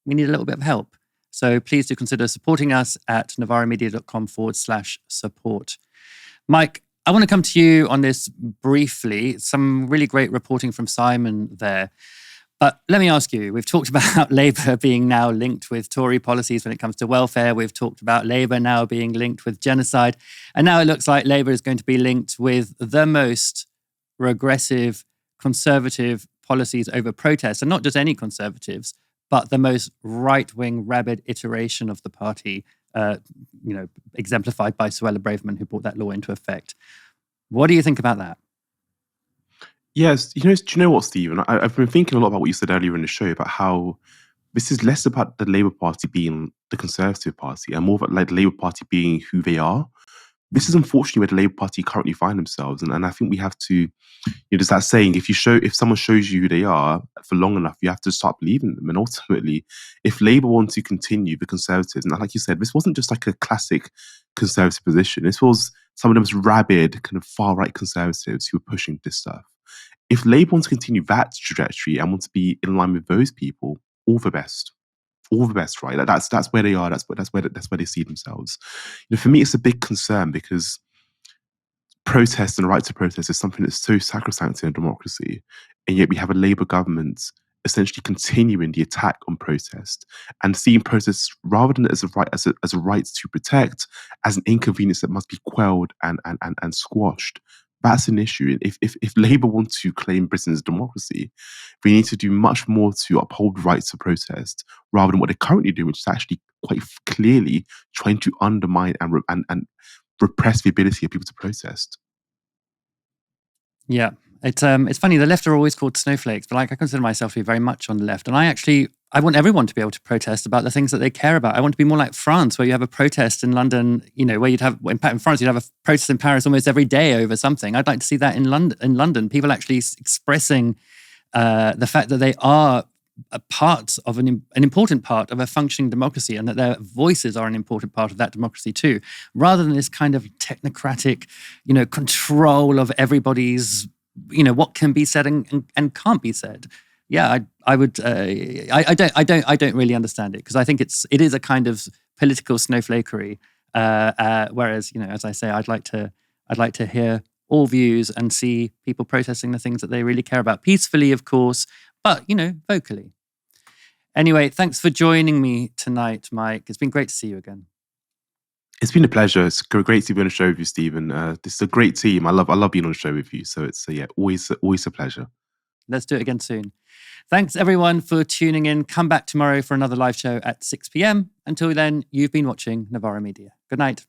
we need a little bit of help. So please do consider supporting us at novaramedia.com/support. Mike, I want to come to you on this briefly. Some really great reporting from Simon there. But let me ask you, we've talked about Labour being now linked with Tory policies when it comes to welfare. We've talked about Labour now being linked with genocide. And now it looks like Labour is going to be linked with the most regressive conservative policies over protests. And not just any conservatives, but the most right-wing rabid iteration of the party, exemplified by Suella Braverman, who brought that law into effect. What do you think about that? Yes, do you know what, Stephen? I've been thinking a lot about what you said earlier in the show about how this is less about the Labour Party being the Conservative Party and more about like the Labour Party being who they are. This is unfortunately where the Labour Party currently find themselves, and I think we have to. There's that saying: if someone shows you who they are for long enough, you have to start believing them. And ultimately, if Labour want to continue the Conservatives, and like you said, this wasn't just like a classic Conservative position. This was some of the most rabid, kind of far right Conservatives who were pushing this stuff. If Labour want to continue that trajectory and want to be in line with those people, all the best. All the best, right? That's where they are. That's where they see themselves. For me, it's a big concern because protest and the right to protest is something that's so sacrosanct in a democracy, and yet we have a Labour government essentially continuing the attack on protest and seeing protests rather than as a right to protect, as an inconvenience that must be quelled and squashed. That's an issue. If Labour want to claim Britain's democracy, we need to do much more to uphold rights to protest rather than what they're currently doing, which is actually quite clearly trying to undermine and repress the ability of people to protest. Yeah. It's funny, the left are always called snowflakes, but like I consider myself to be very much on the left. And I want everyone to be able to protest about the things that they care about. I want to be more like France, where you have a protest in London, where in France, you'd have a protest in Paris almost every day over something. I'd like to see that in London, people actually expressing the fact that they are a part of an important part of a functioning democracy, and that their voices are an important part of that democracy too, rather than this kind of technocratic, control of everybody's, what can be said and can't be said. Yeah, I don't really understand it, because I think it is a kind of political snowflakery. Whereas, as I say, I'd like to hear all views and see people protesting the things that they really care about, peacefully, of course, but vocally. Anyway, thanks for joining me tonight, Mike. It's been great to see you again. It's been a pleasure. It's great to be on the show with you, Stephen. This is a great team. I love being on the show with you. So it's always a pleasure. Let's do it again soon. Thanks everyone for tuning in. Come back tomorrow for another live show at 6 p.m. Until then, you've been watching Novara Media. Good night.